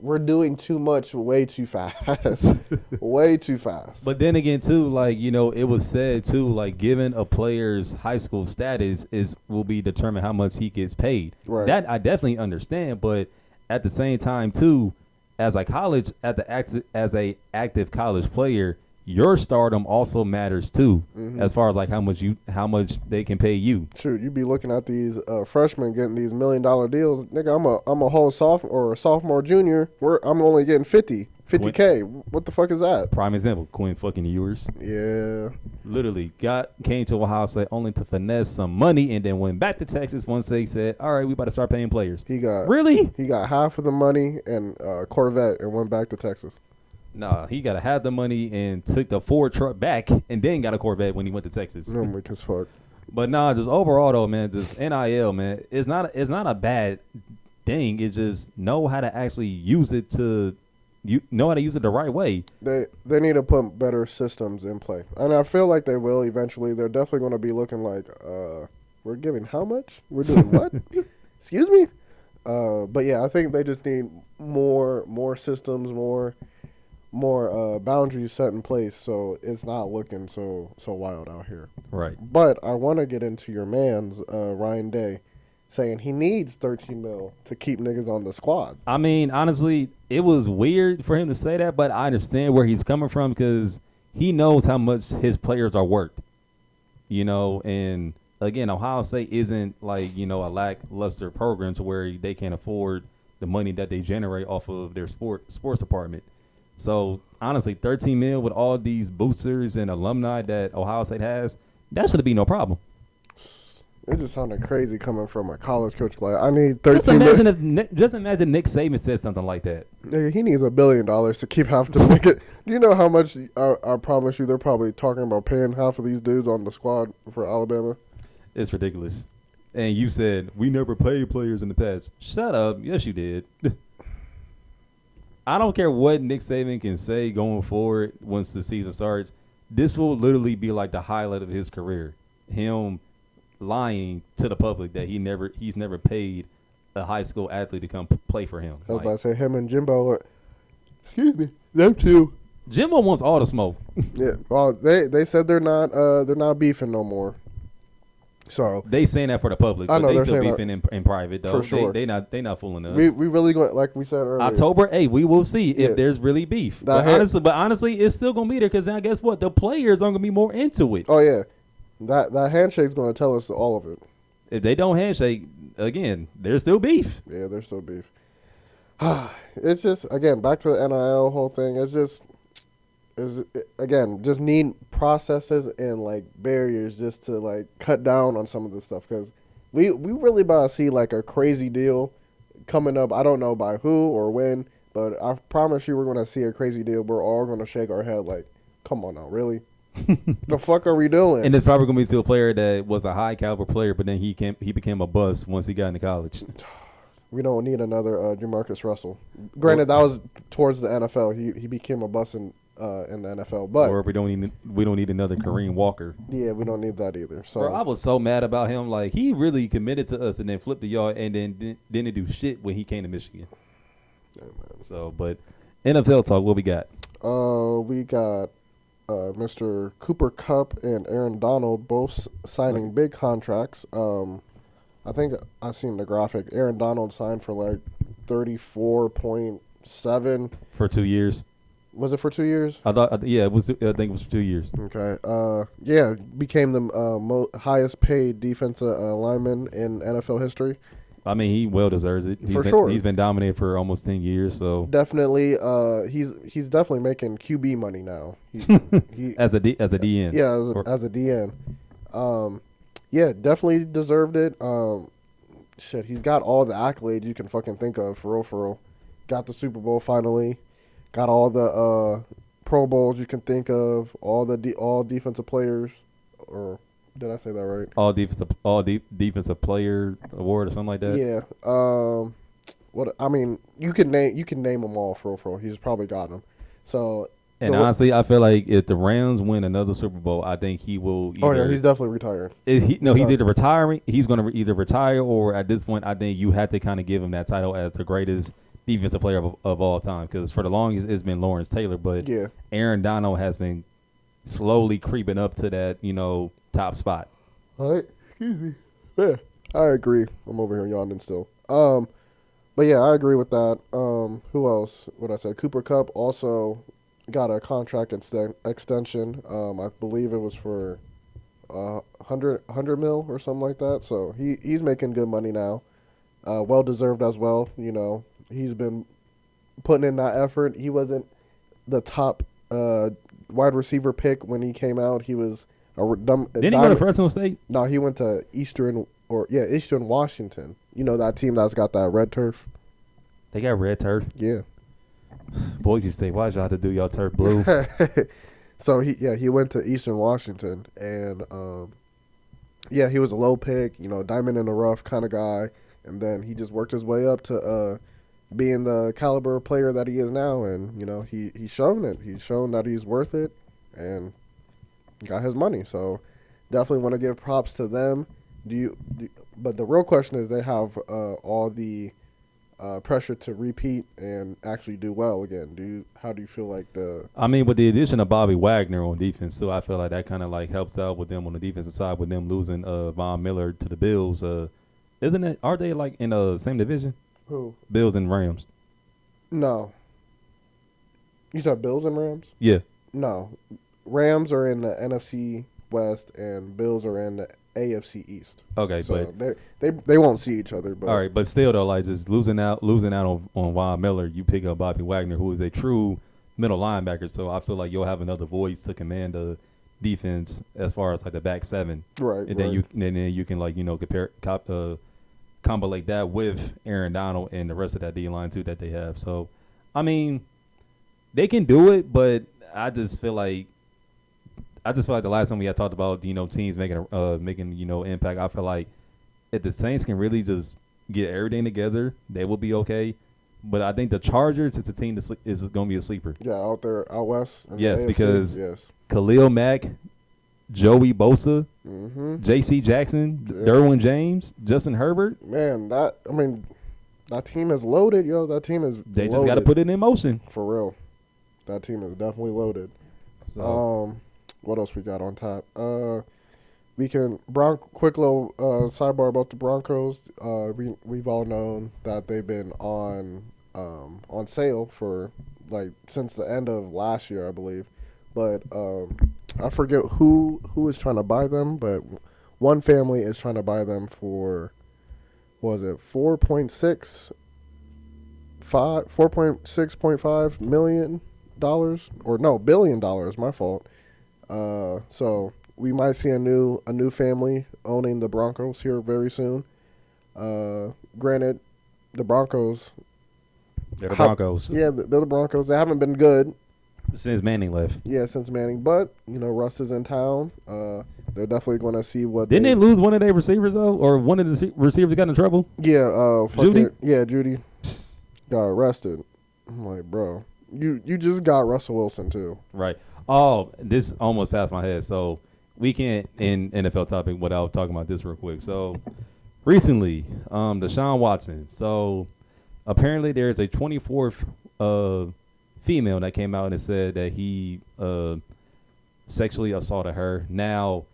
[SPEAKER 2] we're doing too much way too fast. Way too fast.
[SPEAKER 4] But then again, too, like, it was said, too, like, given a player's high school status will be determined how much he gets paid.
[SPEAKER 2] Right.
[SPEAKER 4] That I definitely understand. But at the same time, too, as a active college player, your stardom also matters too, as far as like how much they can pay you.
[SPEAKER 2] Shoot, you be looking at these freshmen getting these $1 million deals. Nigga, I'm a whole sophomore, junior. I'm only getting 50. 50K. What the fuck is that?
[SPEAKER 4] Prime example, Quinn fucking Ewers.
[SPEAKER 2] Yeah.
[SPEAKER 4] Literally came to Ohio State only to finesse some money and then went back to Texas once they said, all right, we about to start paying players.
[SPEAKER 2] He got half of the money and Corvette and went back to Texas.
[SPEAKER 4] Nah, he got to have the money and took the Ford truck back and then got a Corvette when he went to Texas.
[SPEAKER 2] No, weak as fuck.
[SPEAKER 4] But nah, just overall though, man, just NIL, man, it's not a bad thing. It's just know how to actually use it the right way.
[SPEAKER 2] They need to put better systems in play, and I feel like they will eventually. They're definitely going to be looking like, we're giving how much? We're doing what? Excuse me. But yeah, I think they just need more systems, more boundaries set in place, so it's not looking so wild out here.
[SPEAKER 4] Right.
[SPEAKER 2] But I want to get into your man's Ryan Day saying he needs 13 mil to keep niggas on the squad.
[SPEAKER 4] I mean, honestly, it was weird for him to say that, but I understand where he's coming from because he knows how much his players are worth. And again, Ohio State isn't like, a lackluster program to where they can't afford the money that they generate off of their sports department. So, honestly, 13 mil with all these boosters and alumni that Ohio State has, that should be no problem.
[SPEAKER 2] It just sounded crazy coming from a college coach. Like, I need 13 mil.
[SPEAKER 4] Just imagine Nick Saban said something like that.
[SPEAKER 2] Nigga, he needs $1 billion to keep half the nigga. Do you know how much, I promise you, they're probably talking about paying half of these dudes on the squad for Alabama?
[SPEAKER 4] It's ridiculous. And you said, we never paid players in the past. Shut up. Yes, you did. I don't care what Nick Saban can say going forward once the season starts. This will literally be like the highlight of his career. Him lying to the public that he's never paid a high school athlete to come play for him.
[SPEAKER 2] I was about to say him and Jimbo. Excuse me, them two.
[SPEAKER 4] Jimbo wants all the smoke.
[SPEAKER 2] Yeah, well, they said they're not beefing no more. So
[SPEAKER 4] they saying that for the public,
[SPEAKER 2] I know,
[SPEAKER 4] but they still
[SPEAKER 2] saying
[SPEAKER 4] beefing in private though.
[SPEAKER 2] For sure.
[SPEAKER 4] They not fooling us.
[SPEAKER 2] We really going, like we said earlier.
[SPEAKER 4] October 8th, we will see if there's really beef. But honestly, it's still gonna be there because now guess what? The players are gonna be more into it.
[SPEAKER 2] Oh yeah, that handshake's gonna tell us all of it.
[SPEAKER 4] If they don't handshake again, there's still beef.
[SPEAKER 2] Yeah, there's still beef. It's just, again, back to the NIL whole thing. It's just just need processes and like barriers just to like cut down on some of this stuff, because we really about to see like a crazy deal coming up. I don't know by who or when, but I promise you we're going to see a crazy deal. We're all going to shake our head like, come on now, really? The fuck are we doing?
[SPEAKER 4] And it's probably going to be to a player that was a high caliber player, but then he became a bust once he got into college.
[SPEAKER 2] We don't need another Jamarcus Russell. Granted, that was towards the NFL. He became a bust in the NFL, but
[SPEAKER 4] or we don't need another Kareem Walker.
[SPEAKER 2] Yeah, we don't need that either. So
[SPEAKER 4] bro, I was so mad about him. Like, he really committed to us and then flipped the yard and then didn't do shit when he came to Michigan.
[SPEAKER 2] Yeah, man.
[SPEAKER 4] So, but NFL talk, what we got?
[SPEAKER 2] We got Mr. Cooper Kupp and Aaron Donald both signing big contracts. I think I've seen the graphic. Aaron Donald signed for like 34.7
[SPEAKER 4] for 2 years.
[SPEAKER 2] Was it for 2 years?
[SPEAKER 4] I think it was for 2 years.
[SPEAKER 2] Okay. Became the highest paid defensive lineman in NFL history.
[SPEAKER 4] I mean, he well deserves it.
[SPEAKER 2] Sure.
[SPEAKER 4] He's been dominated for almost 10 years. So
[SPEAKER 2] definitely, he's definitely making QB money now. He
[SPEAKER 4] as a DN.
[SPEAKER 2] Yeah, as a DN. Yeah, definitely deserved it. Shit, he's got all the accolades you can fucking think of, for real. Got the Super Bowl finally. Got all the Pro Bowls you can think of. All defensive players, or did I say that right?
[SPEAKER 4] All defensive player award or something like that.
[SPEAKER 2] Yeah. What I mean, you can name them all, for real. He's probably got them. So.
[SPEAKER 4] And honestly, I feel like if the Rams win another Super Bowl, I think he will.
[SPEAKER 2] He's definitely retiring.
[SPEAKER 4] He's either retiring. He's going to either retire, or at this point, I think you have to kind of give him that title as the greatest defensive player of all time. Because for the longest, it's been Lawrence Taylor, but
[SPEAKER 2] yeah,
[SPEAKER 4] Aaron Donald has been slowly creeping up to that top spot.
[SPEAKER 2] All right, excuse me. Yeah, I agree. I'm over here yawning still. But yeah, I agree with that. Who else? What I said? Cooper Kupp also got a contract extension. I believe it was for 100 mil or something like that. So he's making good money now. Well deserved as well. He's been putting in that effort. He wasn't the top wide receiver pick when he came out. He was
[SPEAKER 4] Didn't he go to Fresno State?
[SPEAKER 2] No, he went to Eastern Washington. You know that team that's got that red turf?
[SPEAKER 4] They got red turf.
[SPEAKER 2] Yeah.
[SPEAKER 4] Boise State, why'd y'all have to do y'all turf blue?
[SPEAKER 2] So he went to Eastern Washington, and he was a low pick, diamond in the rough kind of guy, and then he just worked his way up to being the caliber player that he is now, and he's shown it. He's shown that he's worth it, and got his money. So definitely want to give props to them. But the real question is, they have all the pressure to repeat and actually do well again. How do you feel like
[SPEAKER 4] I mean, with the addition of Bobby Wagner on defense, too, I feel like that kind of like helps out with them on the defensive side, with them losing Von Miller to the Bills. Isn't it? Are they like in the same division?
[SPEAKER 2] Who?
[SPEAKER 4] Bills and Rams.
[SPEAKER 2] No. You said Bills and Rams?
[SPEAKER 4] Yeah.
[SPEAKER 2] No. Rams are in the NFC West and Bills are in the AFC East.
[SPEAKER 4] Okay,
[SPEAKER 2] so
[SPEAKER 4] but
[SPEAKER 2] they won't see each other. But
[SPEAKER 4] all right, but still though, like just losing out on Von Miller, you pick up Bobby Wagner, who is a true middle linebacker. So I feel like you'll have another voice to command the defense as far as like the back seven.
[SPEAKER 2] Right.
[SPEAKER 4] And then you can like combine that with Aaron Donald and the rest of that D line too that they have. So I mean, they can do it, but I just feel like the last time we had talked about teams making impact. I feel like if the Saints can really just get everything together, they will be okay. But I think the Chargers is a team that is going to be a sleeper.
[SPEAKER 2] Yeah, out there, out west.
[SPEAKER 4] Yes,
[SPEAKER 2] AFC,
[SPEAKER 4] because
[SPEAKER 2] yes.
[SPEAKER 4] Khalil Mack, Joey Bosa,
[SPEAKER 2] mm-hmm.
[SPEAKER 4] J.C. Jackson, Derwin James, Justin Herbert.
[SPEAKER 2] Man, that team is loaded, yo. That team is
[SPEAKER 4] They
[SPEAKER 2] loaded.
[SPEAKER 4] just got to put it in motion.
[SPEAKER 2] For real. That team is definitely loaded.
[SPEAKER 4] So.
[SPEAKER 2] What else we got on top? We can quick little sidebar about the Broncos. We've all known that they've been on sale for since the end of last year, I believe. But I forget who is trying to buy them, but one family is trying to buy them for, what was it, $4.6.5 million, or no, $1 billion. My fault. So we might see a new family owning the Broncos here very soon. Granted, the Broncos.
[SPEAKER 4] They're the Broncos.
[SPEAKER 2] They're the Broncos. They haven't been good
[SPEAKER 4] since Manning left.
[SPEAKER 2] Yeah, since Manning. But Russ is in town. They're definitely going to see what.
[SPEAKER 4] Didn't they lose one of their receivers though, or one of the receivers got in trouble?
[SPEAKER 2] Yeah,
[SPEAKER 4] Judy.
[SPEAKER 2] Yeah, Judy got arrested. I'm like, bro, you just got Russell Wilson too.
[SPEAKER 4] Right. Oh, this almost passed my head. So we can't in NFL topic without talking about this real quick. So recently, Deshawn Watson. So apparently there's a 24th female that came out and said that he sexually assaulted her. Now,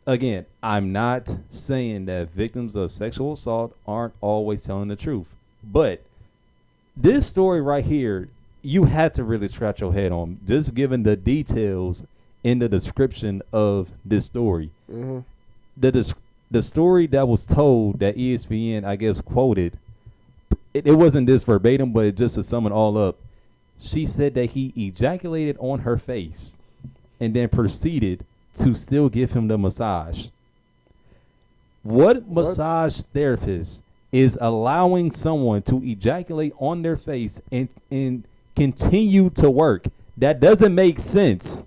[SPEAKER 4] again, I'm not saying that victims of sexual assault aren't always telling the truth, but this story right here, you had to really scratch your head on, just given the details in the description of this story.
[SPEAKER 2] Mm-hmm.
[SPEAKER 4] The story that was told that ESPN, I guess, quoted, it wasn't this verbatim, but just to sum it all up, she said that he ejaculated on her face and then proceeded to still give him the massage. What massage therapist is allowing someone to ejaculate on their face and continue to work? That doesn't make sense.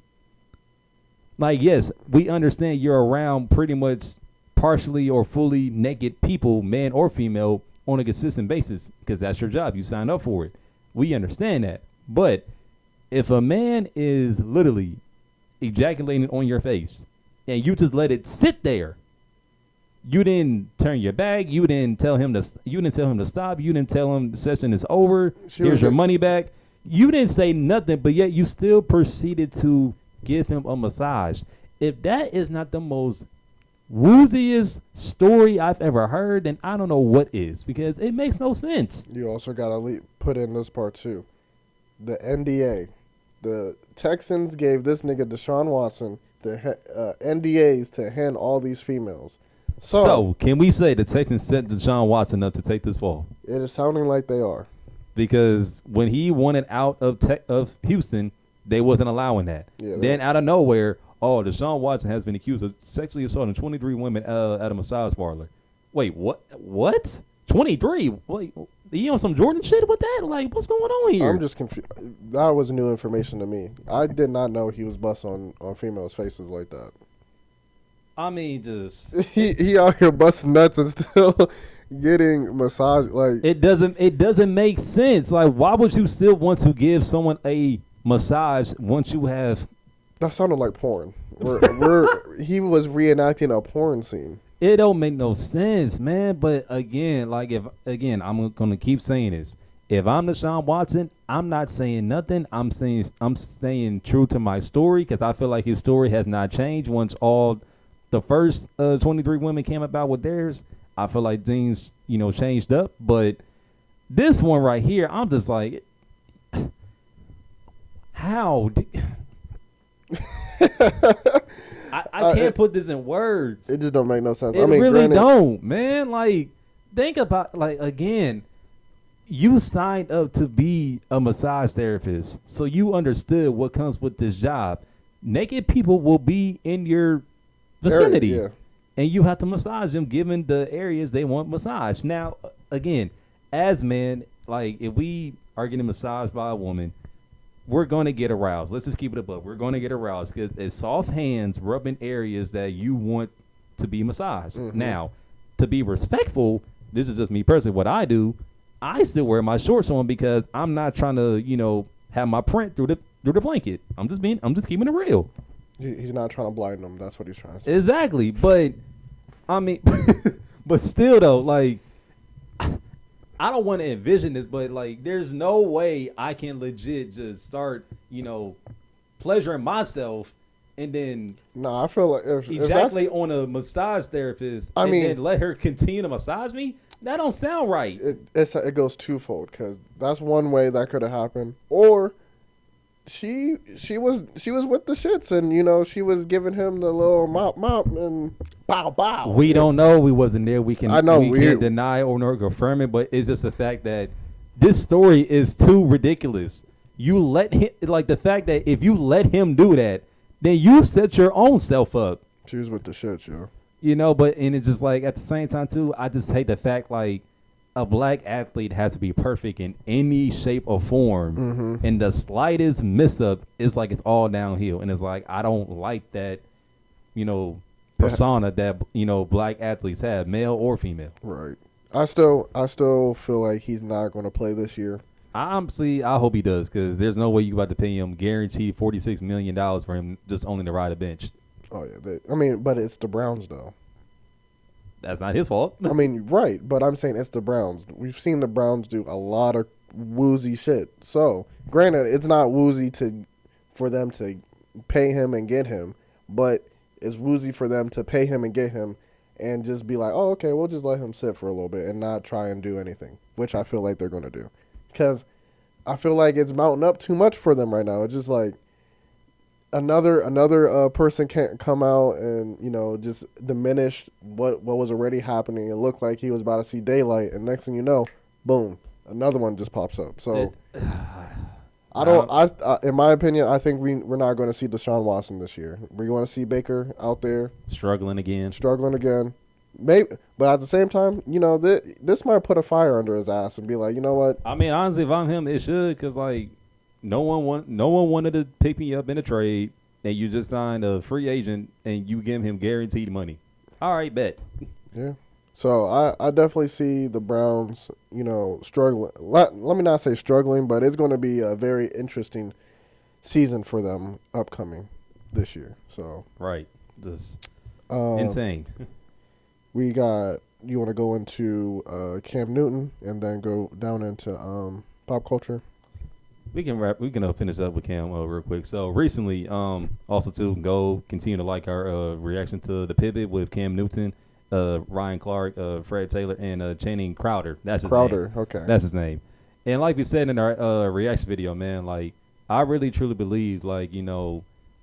[SPEAKER 4] Like, yes, we understand you're around pretty much partially or fully naked people, man or female, on a consistent basis because that's your job. You signed up for it. We understand that. But if a man is literally ejaculating on your face and you just let it sit there, you didn't turn your back. You didn't tell him to stop. You didn't tell him the session is over. Here's your money back. You didn't say nothing, but yet you still proceeded to give him a massage. If that is not the most wooziest story I've ever heard, then I don't know what is, because it makes no sense.
[SPEAKER 2] You also got to put in this part too. The NDA. The Texans gave this nigga Deshaun Watson the NDAs to hand all these females. So
[SPEAKER 4] can we say the Texans set Deshaun Watson up to take this fall?
[SPEAKER 2] It is sounding like they are.
[SPEAKER 4] because when he wanted out of Houston, they wasn't allowing that.
[SPEAKER 2] Yeah,
[SPEAKER 4] then out of nowhere, Deshaun Watson has been accused of sexually assaulting 23 women at a massage parlor. Wait, what? What? 23? Wait, you on some Jordan shit with that? Like, what's going on here?
[SPEAKER 2] I'm just confused. That was new information to me. I did not know he was busting on females' faces like that.
[SPEAKER 4] I mean, just
[SPEAKER 2] he out here busting nuts and still getting massage. Like,
[SPEAKER 4] it doesn't make sense. Like, why would you still want to give someone a massage once you have?
[SPEAKER 2] that sounded like porn. He was reenacting a porn scene.
[SPEAKER 4] It don't make no sense, man. But again, I'm gonna keep saying this. If I'm Deshaun Watson, I'm not saying nothing. I'm staying true to my story because I feel like his story has not changed once all the first 23 women came about with theirs. I feel like things, changed up. But this one right here, I'm just like, how? I can't put this in words.
[SPEAKER 2] It just don't make no sense.
[SPEAKER 4] It really don't, man. Like, think about, again, you signed up to be a massage therapist, so you understood what comes with this job. Naked people will be in your vicinity,
[SPEAKER 2] yeah.
[SPEAKER 4] and you have to massage them given the areas they want massage. Now, again, as men, like, if we are getting massaged by a woman, we're going to get aroused. Let's just keep it above. We're going to get aroused because it's soft hands rubbing areas that you want to be massaged. Mm-hmm. Now, to be respectful, this is just me personally, what I do, I still wear my shorts on because I'm not trying to, have my print through the blanket. I'm just keeping it real.
[SPEAKER 2] He's not trying to blind them. That's what he's trying to say.
[SPEAKER 4] Exactly. But, I mean, but still, though, like, I don't want to envision this, but, like, there's no way I can legit just start, pleasuring myself and then
[SPEAKER 2] I feel like if
[SPEAKER 4] ejaculate on a massage therapist and then let her continue to massage me. That don't sound right.
[SPEAKER 2] It goes twofold because that's one way that could have happened, or she was with the shits and she was giving him the little mop and bow bow.
[SPEAKER 4] We don't know. We wasn't there. We can't deny or nor confirm it, but it's just the fact that this story is too ridiculous. You let him, like, the fact that if you let him do that, then you set your own self up.
[SPEAKER 2] She was with the shits, yo.
[SPEAKER 4] But it's just like at the same time too, I just hate the fact like a black athlete has to be perfect in any shape or form,
[SPEAKER 2] mm-hmm.
[SPEAKER 4] and the slightest miss up is like it's all downhill, and it's like I don't like that, persona that black athletes have, male or female.
[SPEAKER 2] Right. I still feel like he's not going to play this year.
[SPEAKER 4] Honestly, I hope he does because there's no way you about to pay him guaranteed $46 million for him just only to ride a bench.
[SPEAKER 2] Oh, yeah. But it's the Browns, though.
[SPEAKER 4] That's not his fault.
[SPEAKER 2] Right. But I'm saying it's the Browns. We've seen the Browns do a lot of woozy shit. So, granted, it's not woozy for them to pay him and get him, but it's woozy for them to pay him and get him and just be like, oh, okay, we'll just let him sit for a little bit and not try and do anything, which I feel like they're going to do. Because I feel like it's mounting up too much for them right now. It's just like, another person can't come out and just diminish what was already happening. It looked like he was about to see daylight, and next thing you know, boom, another one just pops up. So in my opinion, I think we're not going to see Deshaun Watson this year. We're going to see Baker out there
[SPEAKER 4] struggling again.
[SPEAKER 2] Maybe, but at the same time, this might put a fire under his ass and be like, you know what?
[SPEAKER 4] I mean, honestly, if I'm him, it should, because like. No one wanted to pick me up in a trade, and you just signed a free agent, and you give him guaranteed money. All right, bet.
[SPEAKER 2] Yeah. So I definitely see the Browns, struggling. Let me not say struggling, but it's going to be a very interesting season for them upcoming this year. So
[SPEAKER 4] right, just insane.
[SPEAKER 2] You want to go into Cam Newton and then go down into pop culture.
[SPEAKER 4] We can finish up with Cam real quick. So recently, also to continue to like our reaction to the pivot with Cam Newton, Ryan Clark, Fred Taylor, and Channing Crowder. That's his name.
[SPEAKER 2] Okay.
[SPEAKER 4] That's his name. And like we said in our reaction video, man, like I really truly believe, like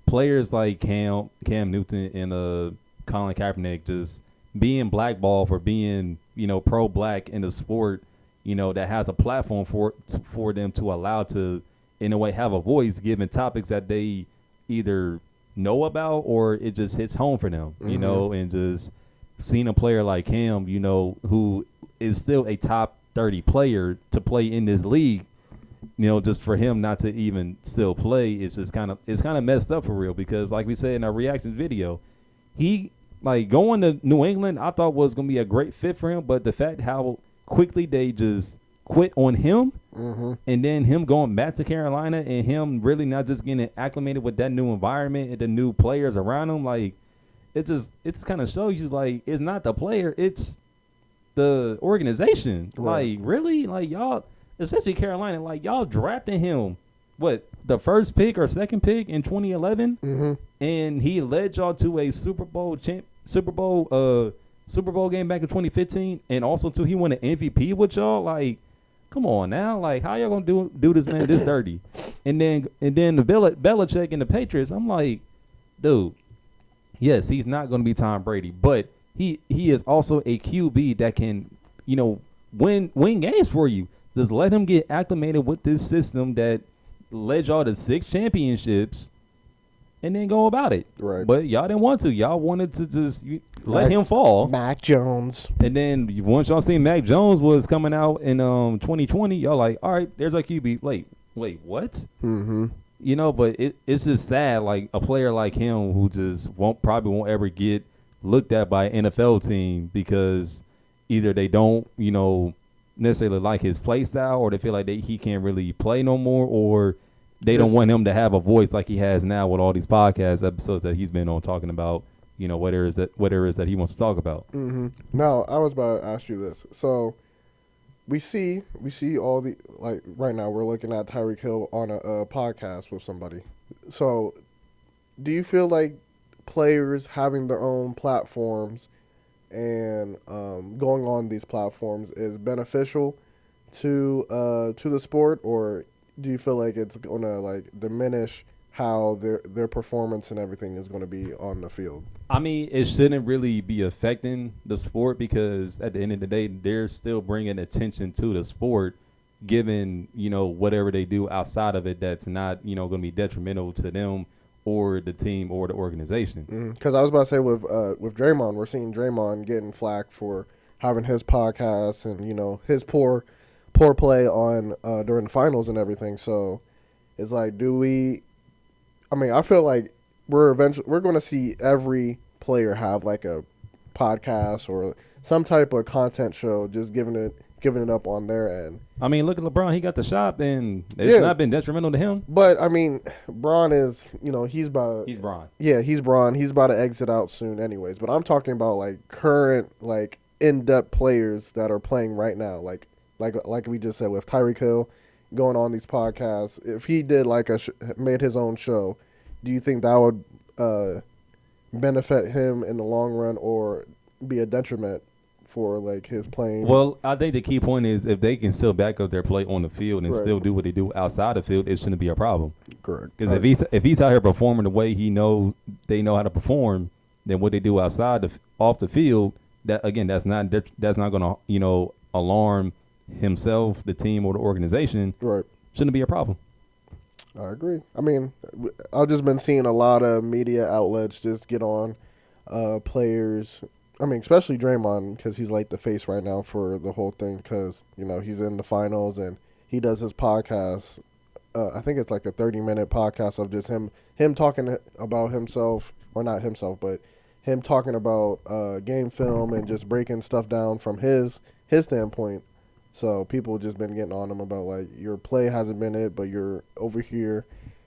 [SPEAKER 4] players like Cam Newton and Colin Kaepernick just being blackballed for being pro-black in the sport. that has a platform for them to allow to, in a way, have a voice given topics that they either know about or it just hits home for them, and just seeing a player like him, who is still a top 30 player to play in this league, just for him not to even still play is just kind of messed up for real, because like we said in our reaction video, he going to New England I thought was going to be a great fit for him, but the fact how quickly they just quit on him, and then him going back to Carolina and him really not just getting acclimated with that new environment and the new players around him, it kind of shows you it's not the player, it's the organization.
[SPEAKER 2] Right.
[SPEAKER 4] Really, y'all, especially Carolina, y'all drafted him, the first pick or second pick in 2011, and he led y'all to a Super Bowl game back in 2015, and also he won an MVP with y'all. Come on now, how y'all gonna do this man this dirty? And then the Belichick and the Patriots, I'm like, dude, yes, he's not gonna be Tom Brady, but he is also a QB that can, win games for you. Just let him get acclimated with this system that led y'all to 6 championships, and then go about it.
[SPEAKER 2] Right.
[SPEAKER 4] But y'all didn't want to. Y'all wanted to just let him fall.
[SPEAKER 2] Mac Jones.
[SPEAKER 4] And then once y'all seen Mac Jones was coming out in 2020, y'all like, all right, there's our QB. Wait, what?
[SPEAKER 2] Mm-hmm.
[SPEAKER 4] But it's just sad, a player like him who just probably won't ever get looked at by an NFL team because either they don't, necessarily like his play style, or they feel like he can't really play no more, or they don't want him to have a voice like he has now with all these podcast episodes that he's been on talking about, whatever it is that he wants to talk about.
[SPEAKER 2] Mm-hmm. Now, I was about to ask you this. So, we see all the, right now we're looking at Tyreek Hill on a podcast with somebody. So, do you feel like players having their own platforms and going on these platforms is beneficial to the sport, or do you feel like it's gonna diminish how their performance and everything is going to be on the field?
[SPEAKER 4] I mean, it shouldn't really be affecting the sport, because at the end of the day, they're still bringing attention to the sport, given whatever they do outside of it that's not going to be detrimental to them or the team or the organization.
[SPEAKER 2] Because I was about to say with Draymond, we're seeing Draymond getting flack for having his podcast and his poor play on during the finals and everything. So it's do we? I mean, I feel like we're going to see every player have a podcast or some type of content show, just giving it up on their end.
[SPEAKER 4] I mean, look at LeBron. He got the shop, and it's not been detrimental to him.
[SPEAKER 2] But, I mean, Bron is, he's Bron. Yeah, he's Bron. He's about to exit out soon anyways. But I'm talking about, current, in-depth players that are playing right now. Like we just said with Tyreek Hill going on these podcasts. If he did, made his own show, do you think that would benefit him in the long run or be a detriment for his playing?
[SPEAKER 4] Well, I think the key point is if they can still back up their play on the field and still do what they do outside the field, it shouldn't be a problem.
[SPEAKER 2] Correct.
[SPEAKER 4] Because if he's out here performing the way they know how to perform, then what they do outside off the field, that's not going to alarm himself, the team, or the organization.
[SPEAKER 2] Right.
[SPEAKER 4] Shouldn't be a problem.
[SPEAKER 2] I agree. I mean, I've just been seeing a lot of media outlets just get on players. I mean, especially Draymond, because he's the face right now for the whole thing, because, he's in the finals and he does his podcast. I think it's a 30-minute podcast of just him talking about himself, or not himself, but him talking about game film and just breaking stuff down from his standpoint. So people just been getting on him about your play hasn't been it, but you're over here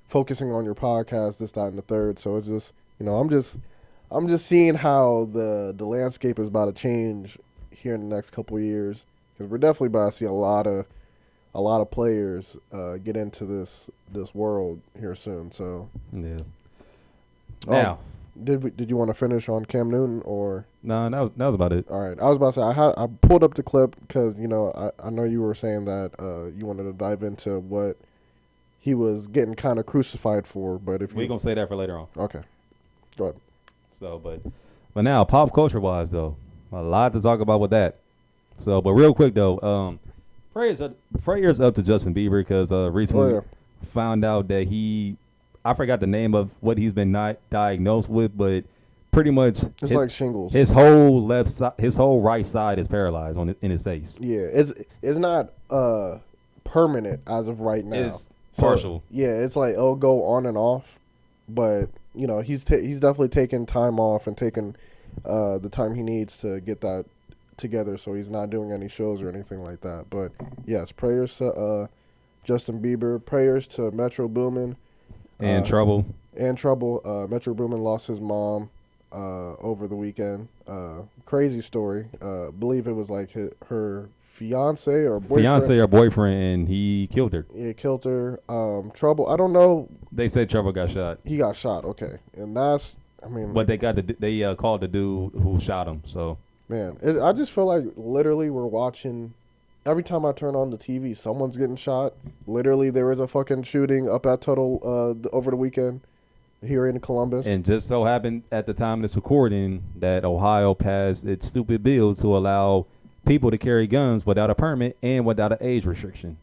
[SPEAKER 2] focusing on your podcast, this, that, and the third. So it's just, I'm just seeing how the landscape is about to change here in the next couple of years, because we're definitely about to see a lot of players get into this world here soon. So
[SPEAKER 4] yeah. Now,
[SPEAKER 2] did you want to finish on Cam Newton or?
[SPEAKER 4] No, that was about it.
[SPEAKER 2] All right, I was about to say I pulled up the clip because I know you were saying that you wanted to dive into what he was getting kind of crucified for, but if
[SPEAKER 4] we're gonna say that for later on.
[SPEAKER 2] Okay, go ahead.
[SPEAKER 4] So, but now pop culture wise though, a lot to talk about with that. So, but real quick though, Prayers up to Justin Bieber because recently found out that I forgot the name of what he's been diagnosed with, but pretty much
[SPEAKER 2] it's like shingles.
[SPEAKER 4] His whole right side is paralyzed in his face.
[SPEAKER 2] Yeah, it's not permanent as of right now.
[SPEAKER 4] It's partial.
[SPEAKER 2] Yeah, it's like it'll go on and off, but you know he's definitely taking time off and taking the time he needs to get that together, so he's not doing any shows or anything like that. But yes, prayers to Justin Bieber, prayers to Metro Boomin.
[SPEAKER 4] And Trouble.
[SPEAKER 2] Metro Boomin lost his mom over the weekend. Crazy story. Believe it was like her fiance or boyfriend.
[SPEAKER 4] And he killed her.
[SPEAKER 2] Yeah, killed her. Trouble. I don't know.
[SPEAKER 4] They said Trouble got shot.
[SPEAKER 2] He got shot. Okay, and that's. I mean.
[SPEAKER 4] But they called the dude who shot him. So.
[SPEAKER 2] Man, I just feel like literally we're watching. Every time I turn on the TV, someone's getting shot. Literally, there was a fucking shooting up at Tuttle over the weekend here in Columbus.
[SPEAKER 4] And just so happened at the time of this recording that Ohio passed its stupid bill to allow people to carry guns without a permit and without an age restriction.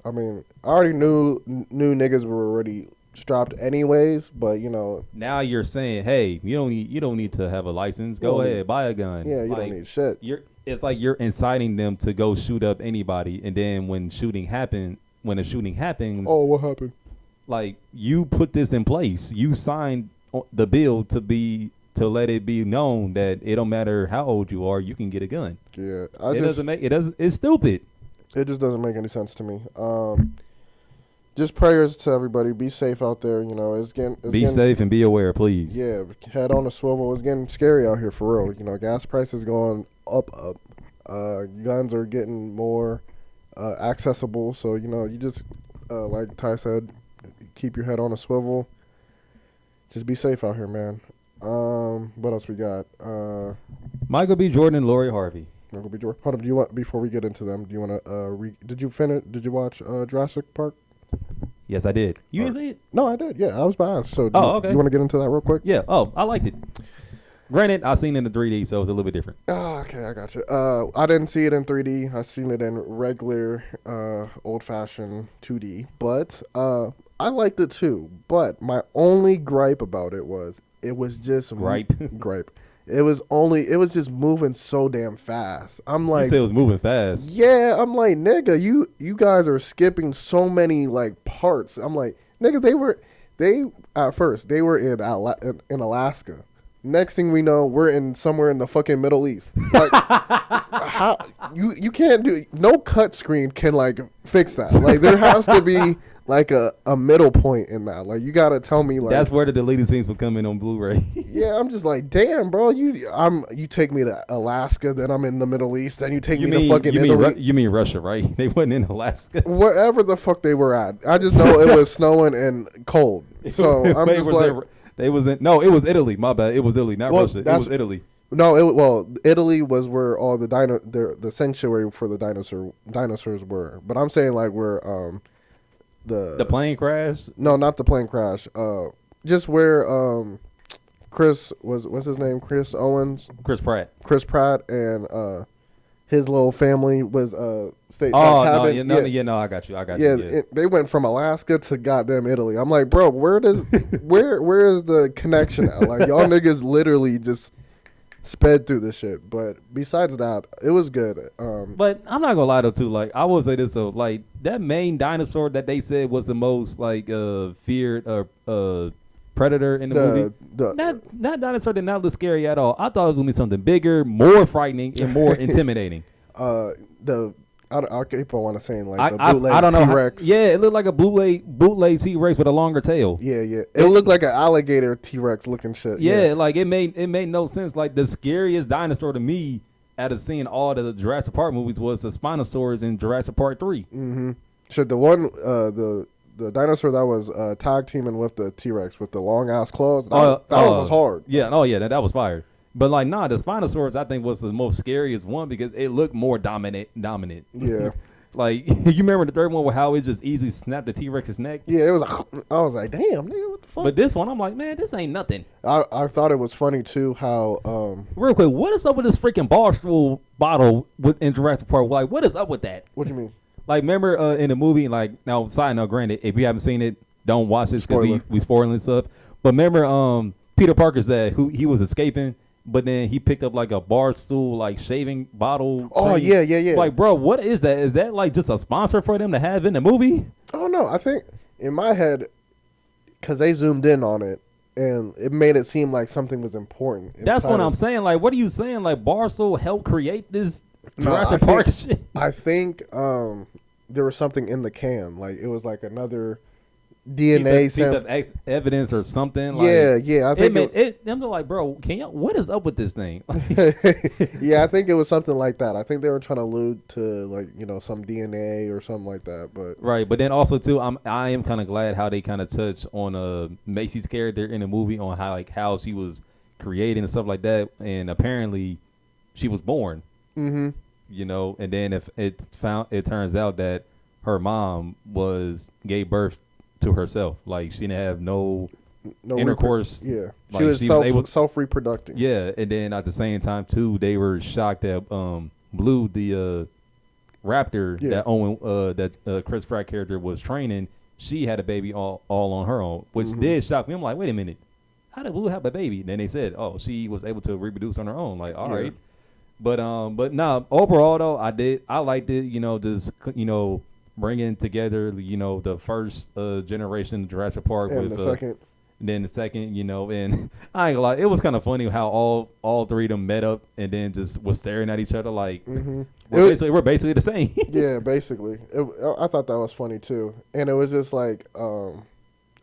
[SPEAKER 2] I mean, I already knew niggas were already strapped anyways, but you know.
[SPEAKER 4] Now you're saying, hey, you don't need to have a license. Go ahead, buy a gun.
[SPEAKER 2] Yeah, you don't need shit.
[SPEAKER 4] It's like you're inciting them to go shoot up anybody, and then when a shooting happens,
[SPEAKER 2] oh, what happened?
[SPEAKER 4] Like you put this in place, you signed the bill to let it be known that it don't matter how old you are, you can get a gun.
[SPEAKER 2] Yeah,
[SPEAKER 4] it's stupid.
[SPEAKER 2] It just doesn't make any sense to me. Just prayers to everybody. Be safe out there. You know, be
[SPEAKER 4] safe and be aware, please.
[SPEAKER 2] Yeah, head on a swivel. It's getting scary out here for real. You know, gas prices going up. Guns are getting more accessible. So you know, you just like Ty said, keep your head on a swivel. Just be safe out here, man. What else we got?
[SPEAKER 4] Michael B. Jordan and Lori Harvey.
[SPEAKER 2] Michael B. Jordan. Hold up. Do you want, before we get into them? Do you want to? Did you watch Jurassic Park?
[SPEAKER 4] Yes, I did. You didn't see it?
[SPEAKER 2] No, I did. Yeah, I was biased. So,
[SPEAKER 4] okay.
[SPEAKER 2] You want to get into that real quick?
[SPEAKER 4] Yeah. Oh, I liked it. Granted, I seen it in the 3D, so it was a little bit different.
[SPEAKER 2] Oh, okay, I got you. I didn't see it in 3D. I seen it in regular, old-fashioned 2D. But I liked it too. But my only gripe about it was just
[SPEAKER 4] gripe.
[SPEAKER 2] It was just moving so damn fast. I'm like,
[SPEAKER 4] you said it was moving fast.
[SPEAKER 2] Yeah, I'm like, nigga, you guys are skipping so many like parts. I'm like, nigga, at first they were in Alaska. Next thing we know, we're somewhere in the fucking Middle East. Like, how you can't do no cut screen can like fix that. Like there has to be like a middle point in that. Like you gotta tell me like
[SPEAKER 4] that's where the deleted scenes will come in on Blu-ray.
[SPEAKER 2] Yeah, I'm just like, damn, bro. You take me to Alaska, then I'm in the Middle East, then you take me to fucking Italy.
[SPEAKER 4] You mean Russia, right? They wasn't in Alaska.
[SPEAKER 2] Wherever the fuck they were at. I just know it was snowing and cold. So I'm just like.
[SPEAKER 4] It was Italy. My bad. It was Italy, not Russia. It was Italy.
[SPEAKER 2] No, Italy was where all the sanctuary for the dinosaurs were. But I'm saying like where the
[SPEAKER 4] plane crash.
[SPEAKER 2] No, not the plane crash. Just where Chris what's his name? Chris Owens.
[SPEAKER 4] Chris Pratt.
[SPEAKER 2] And his little family was stayed.
[SPEAKER 4] Oh no, I got you.
[SPEAKER 2] Yeah, they went from Alaska to goddamn Italy. I'm like, bro, where is the connection at? Like y'all niggas literally just sped through this shit. But besides that, it was good.
[SPEAKER 4] But I'm not gonna lie though too. Like I will say this though, like that main dinosaur that they said was the most like feared predator in the movie. That dinosaur did not look scary at all. I thought it was gonna be something bigger, more frightening, and more intimidating.
[SPEAKER 2] I keep on want to say like the bootleg T-Rex.
[SPEAKER 4] It looked like a bootleg T-Rex with a longer tail.
[SPEAKER 2] Yeah. It looked like an alligator T-Rex looking shit.
[SPEAKER 4] Yeah, like it made no sense. Like the scariest dinosaur to me out of seeing all the Jurassic Park movies was the Spinosaurus in Jurassic Park 3.
[SPEAKER 2] Mm-hmm. Should the one the dinosaur that was tag teaming with the T-Rex with the long ass claws, that one was hard.
[SPEAKER 4] Yeah, that was fire. But the Spinosaurus I think was the most scariest one because it looked more dominant.
[SPEAKER 2] Yeah.
[SPEAKER 4] Like, you remember the third one where how it just easily snapped the T-Rex's neck?
[SPEAKER 2] Yeah, it was. I was like, damn, nigga, what the fuck?
[SPEAKER 4] But this one, I'm like, man, this ain't nothing.
[SPEAKER 2] I thought it was funny too how
[SPEAKER 4] Real quick, what is up with this freaking Barstool bottle in Jurassic Park? Like, what is up with that?
[SPEAKER 2] what you mean?
[SPEAKER 4] Like, remember in the movie, like, now, side note, granted, if you haven't seen it, don't watch this because
[SPEAKER 2] Spoiler.
[SPEAKER 4] we spoiling stuff. But remember, Peter Parker said he was escaping, but then he picked up like a Barstool like shaving bottle.
[SPEAKER 2] Oh
[SPEAKER 4] thing.
[SPEAKER 2] yeah.
[SPEAKER 4] Like, bro, what is that? Is that like just a sponsor for them to have in the movie?
[SPEAKER 2] I don't know. I think in my head, because they zoomed in on it and it made it seem like something was important.
[SPEAKER 4] That's
[SPEAKER 2] inside
[SPEAKER 4] what
[SPEAKER 2] of-
[SPEAKER 4] I'm saying. Like, what are you saying? Like, Barstool helped create this
[SPEAKER 2] No,
[SPEAKER 4] Jurassic
[SPEAKER 2] I
[SPEAKER 4] Park
[SPEAKER 2] think-
[SPEAKER 4] shit?
[SPEAKER 2] I think there was something in the can. Like it was like another DNA
[SPEAKER 4] piece
[SPEAKER 2] sample.
[SPEAKER 4] of evidence or something.
[SPEAKER 2] Yeah. I think
[SPEAKER 4] I'm like, bro, what is up with this thing?
[SPEAKER 2] yeah, I think it was something like that. I think they were trying to allude to like some DNA or something like that. But
[SPEAKER 4] Right, but then also too, I am kind of glad how they kind of touched on Macy's character in the movie on how she was created and stuff like that, and apparently she was born.
[SPEAKER 2] mm-hmm.
[SPEAKER 4] And then if it turns out that her mom gave birth to herself, like she didn't have no intercourse.
[SPEAKER 2] Yeah,
[SPEAKER 4] Like,
[SPEAKER 2] she was
[SPEAKER 4] she was able-
[SPEAKER 2] self reproducing.
[SPEAKER 4] Yeah, and then at the same time too, they were shocked that Blue, the raptor
[SPEAKER 2] Yeah.
[SPEAKER 4] that that Chris Pratt character was training, she had a baby all on her own, which
[SPEAKER 2] Mhm.
[SPEAKER 4] did shock me. I'm like, wait a minute, how did Blue have a baby? Then they said, oh, she was able to reproduce on her own. Like, all
[SPEAKER 2] Yeah.
[SPEAKER 4] right, but nah, overall though, I liked it. Just bringing together the first generation of Jurassic Park
[SPEAKER 2] And
[SPEAKER 4] with
[SPEAKER 2] the second,
[SPEAKER 4] then the second, and I ain't gonna lie, it was kind of funny how all three of them met up and then just was staring at each other like
[SPEAKER 2] mm-hmm.
[SPEAKER 4] we're basically the same.
[SPEAKER 2] Yeah, basically. I thought that was funny too, and it was just like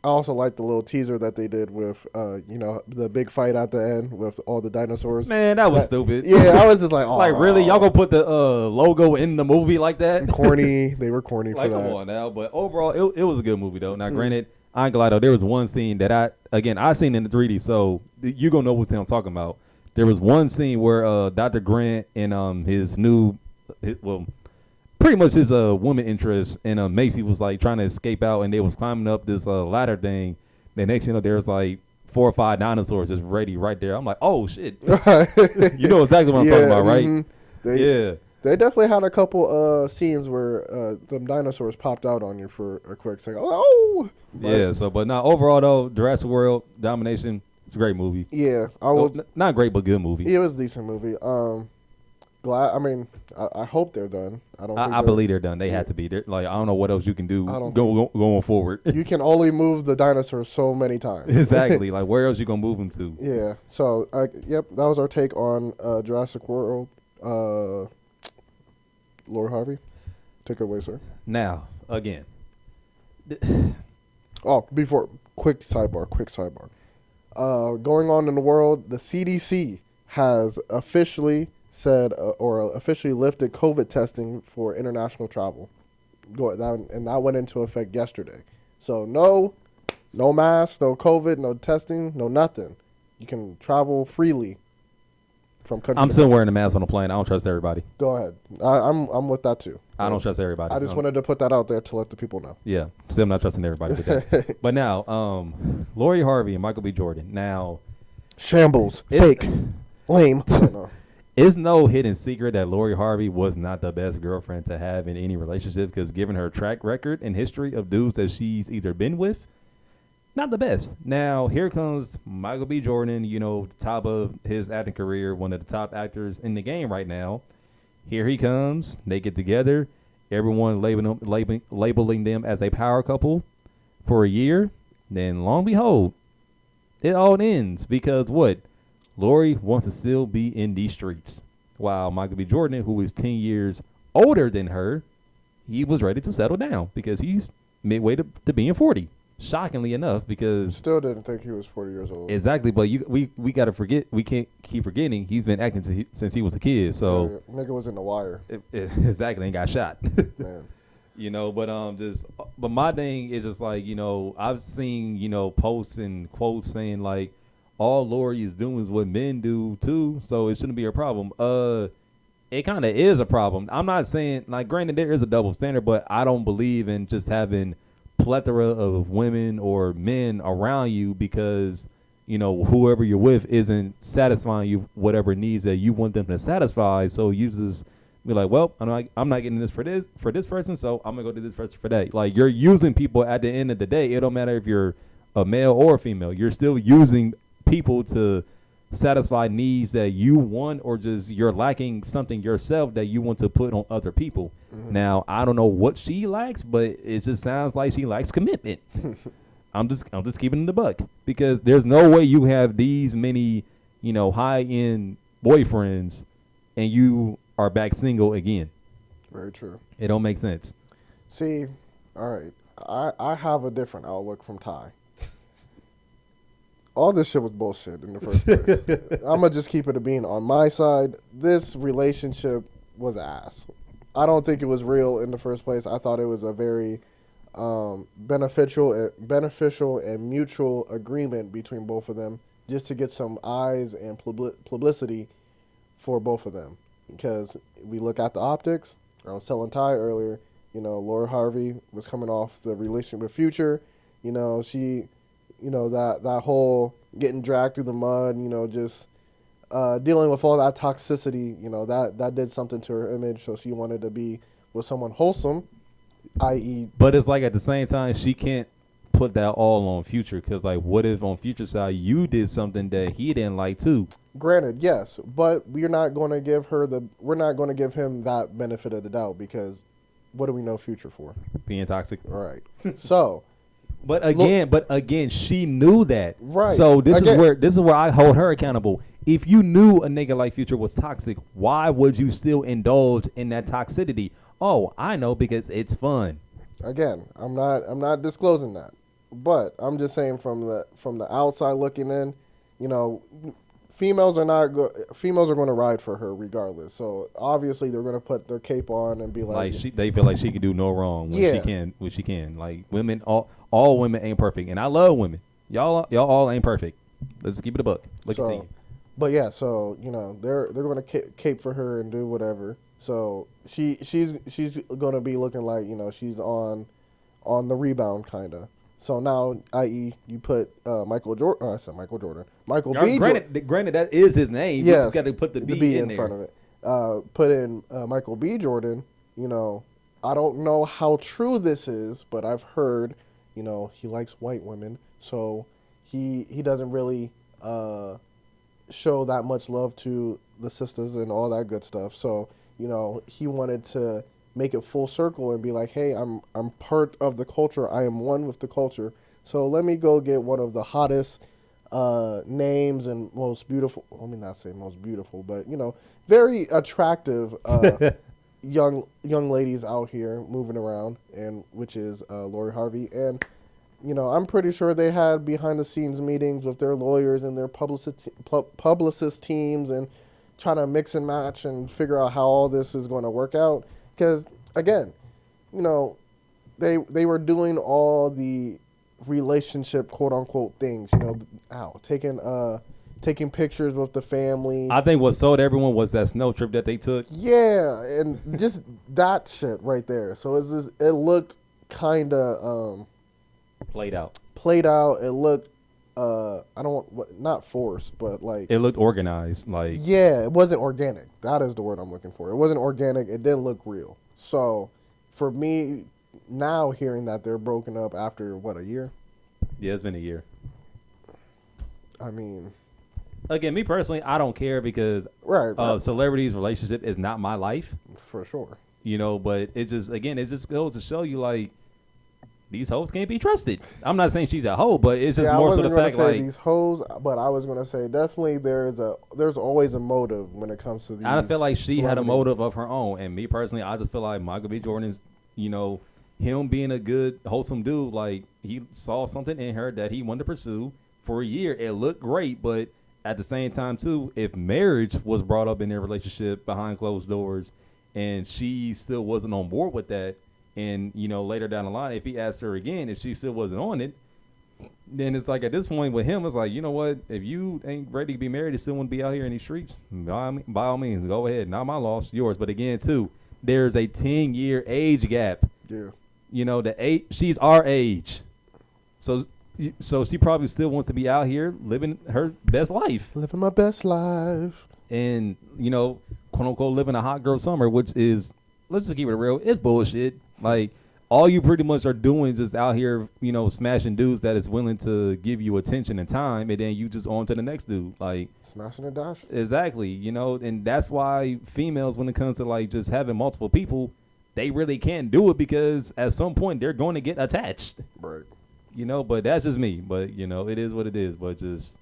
[SPEAKER 2] I also liked the little teaser that they did with the big fight at the end with all the dinosaurs.
[SPEAKER 4] Man, that was stupid.
[SPEAKER 2] Yeah, I was just like, oh,
[SPEAKER 4] like really, y'all gonna put the logo in the movie like that?
[SPEAKER 2] corny. They were corny
[SPEAKER 4] Like,
[SPEAKER 2] for that.
[SPEAKER 4] come on now. But overall, it was a good movie though. Now, granted, I ain't gonna lie though, there was one scene that I seen in the 3D, so you gonna know what scene I'm talking about. There was one scene where Dr. Grant and pretty much his woman interest and Macy was like trying to escape out, and they was climbing up this ladder thing. The next thing you know, there was like 4 or 5 dinosaurs just ready right there. I'm like, oh shit, you know exactly what I'm talking about, right?
[SPEAKER 2] mhm.
[SPEAKER 4] Yeah.
[SPEAKER 2] They definitely had a couple scenes where them dinosaurs popped out on you for a quick second. Oh,
[SPEAKER 4] Yeah, but now overall though, Jurassic World Domination, it's a great movie.
[SPEAKER 2] yeah. I
[SPEAKER 4] No,
[SPEAKER 2] will.
[SPEAKER 4] not great, but good movie.
[SPEAKER 2] It was a decent movie. Glad. I mean, I hope they're done. I don't. Think
[SPEAKER 4] I believe they're done. They had to be. Like, I don't know what else you can do
[SPEAKER 2] I don't
[SPEAKER 4] going forward.
[SPEAKER 2] you can only move the dinosaurs so many times.
[SPEAKER 4] Exactly. Like, where else you gonna move them to?
[SPEAKER 2] Yeah. So, yep, that was our take on Jurassic World. Lori Harvey, take it away, sir.
[SPEAKER 4] Now, again,
[SPEAKER 2] Oh, quick sidebar. Going on in the world, the CDC has officially said or officially lifted COVID testing for international travel. And that went into effect yesterday. So no mask, no COVID, no testing, no nothing. You can travel freely from country.
[SPEAKER 4] I'm
[SPEAKER 2] to
[SPEAKER 4] still
[SPEAKER 2] country.
[SPEAKER 4] wearing a mask on the plane. I don't trust everybody.
[SPEAKER 2] Go ahead. I'm with that too.
[SPEAKER 4] I don't trust everybody.
[SPEAKER 2] I just wanted to put that out there to let the people know.
[SPEAKER 4] Yeah, still not trusting everybody with that. But now, Lori Harvey and Michael B. Jordan. Now,
[SPEAKER 2] Shambles, fake, lame. I don't know.
[SPEAKER 4] it's no hidden secret that Lori Harvey was not the best girlfriend to have in any relationship because given her track record and history of dudes that she's either been with, not the best. Now, here comes Michael B. Jordan, the top of his acting career, one of the top actors in the game right now. Here he comes. They get together. Everyone labeling them as a power couple for a year. Then, lo and behold, it all ends because what? Lori wants to still be in these streets. While Michael B. Jordan, who is 10 years older than her, he was ready to settle down because he's midway to being 40. Shockingly enough, because
[SPEAKER 2] Still didn't think he was 40 years old.
[SPEAKER 4] exactly, but we got to forget. We can't keep forgetting he's been acting since he was a kid. So
[SPEAKER 2] Nigga was in The Wire,
[SPEAKER 4] exactly, and got shot.
[SPEAKER 2] man.
[SPEAKER 4] But my thing is just like I've seen posts and quotes saying like all Lori is doing is what men do too, so it shouldn't be a problem. it kind of is a problem. I'm not saying, like, granted, there is a double standard, but I don't believe in just having plethora of women or men around you because, you know, whoever you're with isn't satisfying you whatever needs that you want them to satisfy. So you just be like, well, I'm not getting this for this person, so I'm gonna go to this person for that. Like, you're using people at the end of the day. It don't matter if you're a male or a female. You're still using people to satisfy needs that you want, or just you're lacking something yourself that you want to put on other people. Now, I don't know what she lacks, but it just sounds like she lacks commitment. I'm just keeping it in the buck, because there's no way you have these many, you know, high-end boyfriends and you are back single again.
[SPEAKER 2] Very true.
[SPEAKER 4] It don't make sense.
[SPEAKER 2] See, all right, I have a different outlook from Ty. All this shit was bullshit in the first place. I'm going to just keep it a bean on my side. This relationship was ass. I don't think it was real in the first place. I thought it was a very beneficial and mutual agreement between both of them, just to get some eyes and publicity for both of them. Because we look at the optics. I was telling Ty earlier, you know, Lori Harvey was coming off the relationship with Future. You know, she... You know, that whole getting dragged through the mud, you know, just dealing with all that toxicity, you know, that did something to her image. So she wanted to be with someone wholesome, i.e.
[SPEAKER 4] But it's like at the same time, she can't put that all on Future, because, like, what if on Future side you did something that he didn't like too?
[SPEAKER 2] Granted, yes, but we're not going to give him that benefit of the doubt, because what do we know Future for?
[SPEAKER 4] Being toxic.
[SPEAKER 2] All right. So...
[SPEAKER 4] But again, she knew that.
[SPEAKER 2] Right.
[SPEAKER 4] So this is where I hold her accountable. If you knew a nigga like Future was toxic, why would you still indulge in that toxicity? Oh, I know, because it's fun.
[SPEAKER 2] Again, I'm not disclosing that, but I'm just saying from the outside looking in, you know, females are going to ride for her regardless. So obviously they're going to put their cape on and be like
[SPEAKER 4] they feel like she can do no wrong when she can. Like, women, all women ain't perfect, and I love women. Y'all all ain't perfect. Let's keep it a buck. Continue.
[SPEAKER 2] But yeah, so you know they're going to cape for her and do whatever. So she's going to be looking like, you know, she's on the rebound kind of. So now, i.e., you put Michael B. Jordan.
[SPEAKER 4] Granted, that is his name.
[SPEAKER 2] Yes,
[SPEAKER 4] you just got to put the B in there.
[SPEAKER 2] front of it. Put in Michael B. Jordan. You know, I don't know how true this is, but I've heard, you know, he likes white women, so he doesn't really show that much love to the sisters and all that good stuff. So, you know, he wanted to make it full circle and be like, hey, I'm part of the culture. I am one with the culture. So let me go get one of the hottest names and most beautiful. Let me not say most beautiful, but, you know, very attractive young ladies out here moving around, and which is Lori Harvey. And, you know, I'm pretty sure they had behind the scenes meetings with their lawyers and their publicist teams, and trying to mix and match and figure out how all this is going to work out. Because, again, you know, they were doing all the relationship, quote-unquote, things, you know, taking pictures with the family.
[SPEAKER 4] I think what sold everyone was that snow trip that they took.
[SPEAKER 2] Yeah, and just that shit right there. So it looked kind of...
[SPEAKER 4] played out.
[SPEAKER 2] It looked, not forced, but like...
[SPEAKER 4] It looked organized. Like,
[SPEAKER 2] yeah, it wasn't organic. That is the word I'm looking for. It wasn't organic. It didn't look real. So, for me, now hearing that they're broken up after, a year?
[SPEAKER 4] Yeah, it's been a year.
[SPEAKER 2] I mean...
[SPEAKER 4] Again, me personally, I don't care, because
[SPEAKER 2] right.
[SPEAKER 4] Celebrities' relationship is not my life.
[SPEAKER 2] For sure.
[SPEAKER 4] You know, but it just goes to show you, like, these hoes can't be trusted. I'm not saying she's a hoe, but it's just more so the fact, like,
[SPEAKER 2] these hoes. But I was gonna say definitely there's always a motive when it comes to these.
[SPEAKER 4] I feel like she had a motive of her own, and me personally, I just feel like Michael B. Jordan's, you know, him being a good, wholesome dude. Like, he saw something in her that he wanted to pursue for a year. It looked great, but at the same time too, if marriage was brought up in their relationship behind closed doors, and she still wasn't on board with that. And, you know, later down the line, if he asked her again, if she still wasn't on it, then it's like at this point with him, it's like, you know what? If you ain't ready to be married, you still want to be out here in these streets, by all means, go ahead. Not my loss, yours. But again, too, there's a 10-year age gap.
[SPEAKER 2] Yeah.
[SPEAKER 4] You know, she's our age. So she probably still wants to be out here living her best life.
[SPEAKER 2] Living my best life.
[SPEAKER 4] And, you know, quote unquote, living a hot girl summer, which is, let's just keep it real, it's bullshit. Like, all you pretty much are doing is just out here, you know, smashing dudes that is willing to give you attention and time, and then you just on to the next dude. Like,
[SPEAKER 2] smashing and dashing.
[SPEAKER 4] Exactly, you know, and that's why females, when it comes to like just having multiple people, they really can't do it because at some point they're going to get attached.
[SPEAKER 2] Right.
[SPEAKER 4] You know, but that's just me. But, you know, it is what it is. But just,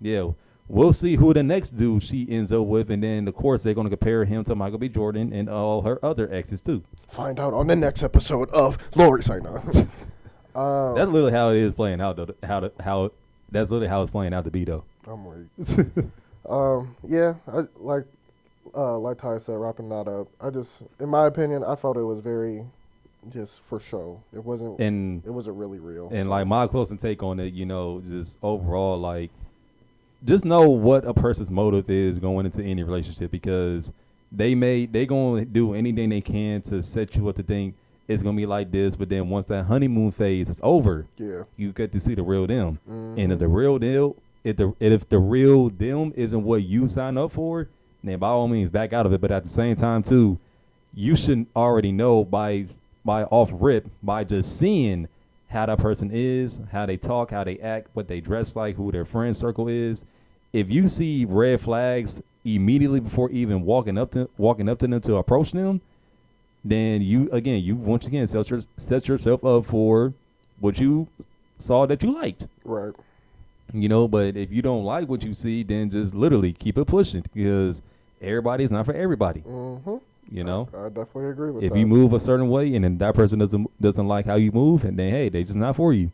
[SPEAKER 4] yeah, we'll see who the next dude she ends up with. And then, of course, they're going to compare him to Michael B. Jordan and all her other exes, too.
[SPEAKER 2] Find out on the next episode of Lori. Sorry, no.
[SPEAKER 4] That's literally how it is playing out, though. That's literally how it's playing out to be, though.
[SPEAKER 2] I'm weak. Yeah, like Ty said, wrapping that up, in my opinion, I felt it was very just for show. It wasn't really real.
[SPEAKER 4] And like my closing take on it, you know, just overall, like, just know what a person's motive is going into any relationship, because they going to do anything they can to set you up to think it's going to be like this, but then once that honeymoon phase is over,
[SPEAKER 2] yeah,
[SPEAKER 4] you get to see the real them.
[SPEAKER 2] Mm-hmm.
[SPEAKER 4] And if the real deal, if the real them isn't what you sign up for, then by all means back out of it. But at the same time too, you should already know by off rip, by just seeing how that person is, how they talk, how they act, what they dress like, who their friend circle is. If you see red flags immediately before even walking up to them to approach them, then you once again set yourself up for what you saw that you liked.
[SPEAKER 2] Right.
[SPEAKER 4] You know, but if you don't like what you see, then just literally keep it pushing, because everybody's not for everybody.
[SPEAKER 2] Mm-hmm.
[SPEAKER 4] You know,
[SPEAKER 2] I definitely agree with that.
[SPEAKER 4] If you move a certain way and then that person doesn't like how you move, and then hey, they just not for you.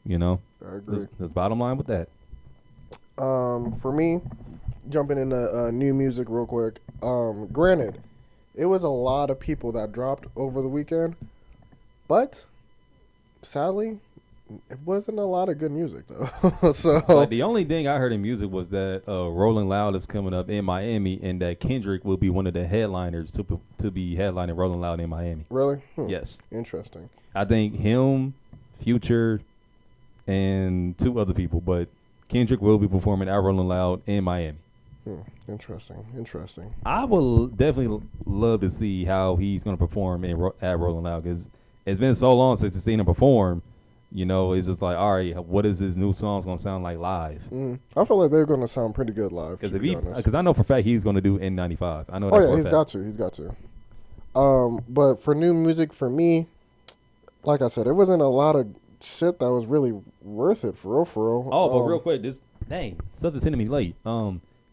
[SPEAKER 4] You know,
[SPEAKER 2] I agree.
[SPEAKER 4] That's bottom line with that.
[SPEAKER 2] For me, jumping into new music real quick. Granted, it was a lot of people that dropped over the weekend, but sadly, it wasn't a lot of good music though. So,
[SPEAKER 4] but the only thing I heard in music was that Rolling Loud is coming up in Miami, and that Kendrick will be one of the headliners to be headlining Rolling Loud in Miami.
[SPEAKER 2] Really?
[SPEAKER 4] Yes.
[SPEAKER 2] Interesting.
[SPEAKER 4] I think him, Future, and 2 other people, but Kendrick will be performing at Rolling Loud in Miami.
[SPEAKER 2] Interesting.
[SPEAKER 4] I would definitely love to see how he's going to perform at Rolling Loud, because it's been so long since we've seen him perform. You know, it's just like, all right, what is his new songs going to sound like live?
[SPEAKER 2] I feel like they're going to sound pretty good live.
[SPEAKER 4] Because I know for a fact he's going to do N95. I know.
[SPEAKER 2] Oh yeah, he's got to. But for new music, for me, like I said, it wasn't a lot of shit that was really worth it for real.
[SPEAKER 4] Oh, but real quick, something's hitting me late.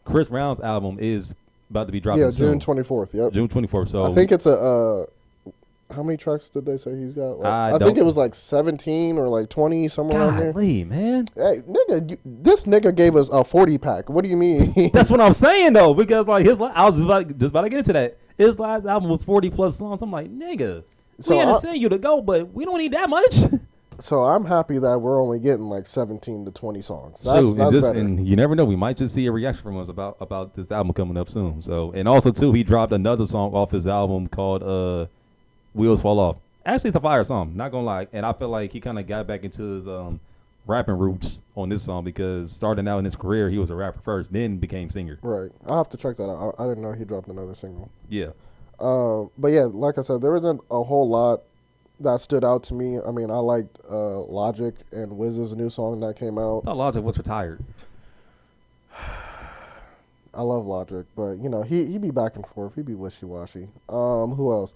[SPEAKER 4] Chris Brown's album is about to be dropping soon.
[SPEAKER 2] June 24th. Yep.
[SPEAKER 4] June 24th. So
[SPEAKER 2] I think it's how many tracks did they say he's got? I think it was like 17 or like 20, somewhere around there.
[SPEAKER 4] Golly, man.
[SPEAKER 2] Hey, nigga, this nigga gave us a 40 pack. What do you mean?
[SPEAKER 4] That's what I'm saying though, because like I was just about to get into that. His last album was 40 plus songs. I'm like, nigga, we understand you to go, but we don't need that much.
[SPEAKER 2] So I'm happy that we're only getting like 17 to 20 songs.
[SPEAKER 4] That's
[SPEAKER 2] better.
[SPEAKER 4] And you never know, we might just see a reaction from us about this album coming up soon. So, and also too, he dropped another song off his album called Wheels Fall Off. Actually, it's a fire song, not gonna lie. And I feel like he kind of got back into his rapping roots on this song, because starting out in his career, he was a rapper first, then became singer.
[SPEAKER 2] Right. I'll have to check that out. I didn't know he dropped another single.
[SPEAKER 4] Yeah.
[SPEAKER 2] But yeah, like I said, there wasn't a whole lot that stood out to me. I mean, I liked Logic and Wiz's new song that came out.
[SPEAKER 4] I thought Logic was retired.
[SPEAKER 2] I love Logic, but you know, he be back and forth. He be wishy-washy. Who else?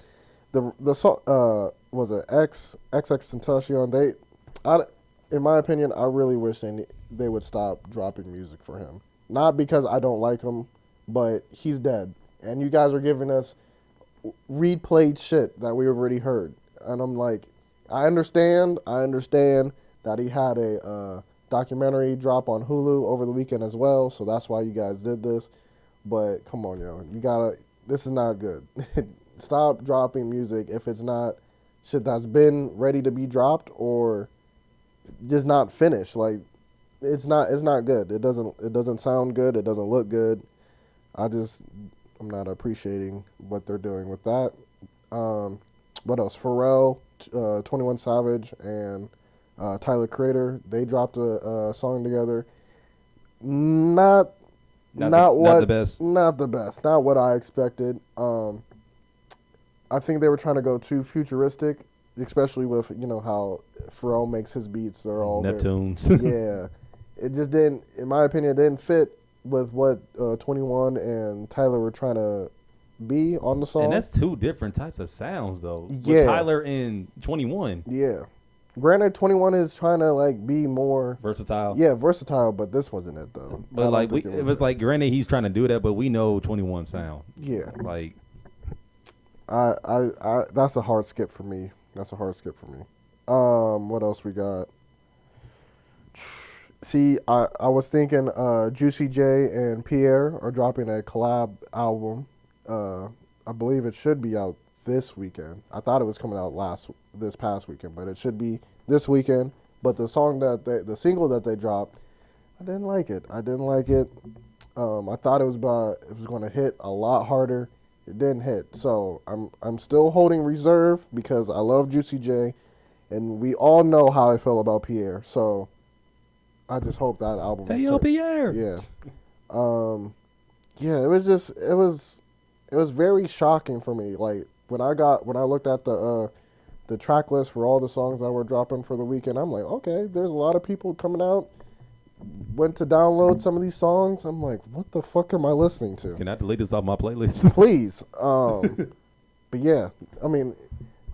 [SPEAKER 2] The song was it XXXTentacion. In my opinion, I really wish they would stop dropping music for him. Not because I don't like him, but he's dead, and you guys are giving us replayed shit that we already heard. And I'm like, I understand that he had a documentary drop on Hulu over the weekend as well, so that's why you guys did this. But come on, yo, this is not good. Stop dropping music if it's not shit that's been ready to be dropped, or just not finished. Like it's not good. It doesn't sound good. It doesn't look good. I'm not appreciating what they're doing with that. What else? Pharrell, 21 Savage, and Tyler Creator, they dropped a song together. Not the best. Not the best. Not what I expected. I think they were trying to go too futuristic, especially with how Pharrell makes his beats. They're all
[SPEAKER 4] Neptunes.
[SPEAKER 2] Yeah, it just didn't. In my opinion, it didn't fit with what 21 and Tyler were trying to be on the song.
[SPEAKER 4] And that's two different types of sounds, though.
[SPEAKER 2] Yeah.
[SPEAKER 4] With Tyler and 21.
[SPEAKER 2] Yeah. Granted, 21 is trying to be more
[SPEAKER 4] versatile.
[SPEAKER 2] Yeah, versatile, but this wasn't it though.
[SPEAKER 4] But it was like granted he's trying to do that, but we know 21 sound.
[SPEAKER 2] Yeah.
[SPEAKER 4] Like
[SPEAKER 2] I that's a hard skip for me. What else we got? See, I was thinking Juicy J and Pierre are dropping a collab album. I believe it should be out this weekend. I thought it was coming out this past weekend, but it should be this weekend. But the single that they dropped, I didn't like it. I thought it was going to hit a lot harder. It didn't hit. So I'm still holding reserve because I love Juicy J, and we all know how I feel about Pierre. So I just hope that album.
[SPEAKER 4] Hey yo, Pierre.
[SPEAKER 2] Yeah. Yeah. It was very shocking for me. Like when I looked at the track list for all the songs that were dropping for the weekend, I'm like, okay, there's a lot of people coming out. Went to download some of these songs. I'm like, what the fuck am I listening to?
[SPEAKER 4] Can I delete this off my playlist?
[SPEAKER 2] Please. But yeah, I mean,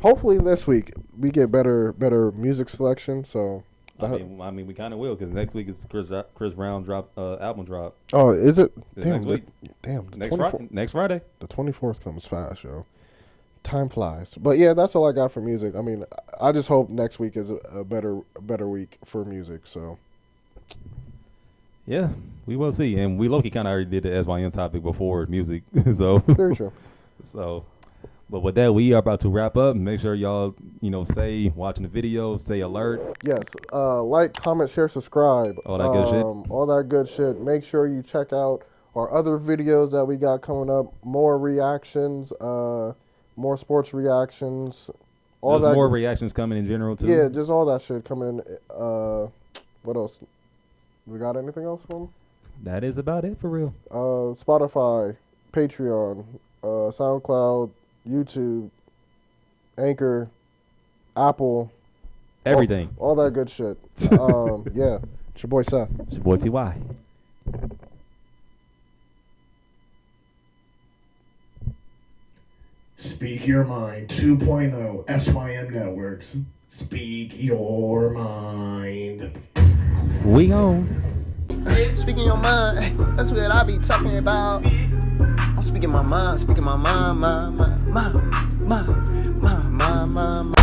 [SPEAKER 2] hopefully this week we get better music selection. So
[SPEAKER 4] I mean, we kind of will because next week is Chris Brown album drop.
[SPEAKER 2] Oh, is it?
[SPEAKER 4] Damn, next week.
[SPEAKER 2] Damn.
[SPEAKER 4] Next Friday.
[SPEAKER 2] The 24th comes fast, yo. Time flies. But yeah, that's all I got for music. I mean, I just hope next week is a better week for music. So.
[SPEAKER 4] Yeah, we will see. And we low-key kind of already did the SYN topic before music. So
[SPEAKER 2] very true.
[SPEAKER 4] So, but with that, we are about to wrap up. Make sure y'all, say watching the video, say alert.
[SPEAKER 2] Yes. Like, comment, share, subscribe.
[SPEAKER 4] All that good shit.
[SPEAKER 2] All that good shit. Make sure you check out our other videos that we got coming up. More reactions, more sports reactions.
[SPEAKER 4] There's more reactions coming in general, too.
[SPEAKER 2] Yeah, just all that shit coming in. What else? We got anything else for them?
[SPEAKER 4] That is about it for real.
[SPEAKER 2] Spotify, Patreon, SoundCloud, YouTube, Anchor, Apple.
[SPEAKER 4] Everything.
[SPEAKER 2] All that good shit. Yeah. It's your boy Seth.
[SPEAKER 4] It's your boy T.Y.
[SPEAKER 3] Speak Your Mind 2.0 SYM Networks. Speak your mind.
[SPEAKER 4] We on.
[SPEAKER 5] Speaking your mind, that's what I be talking about. I'm speaking my mind, my mind.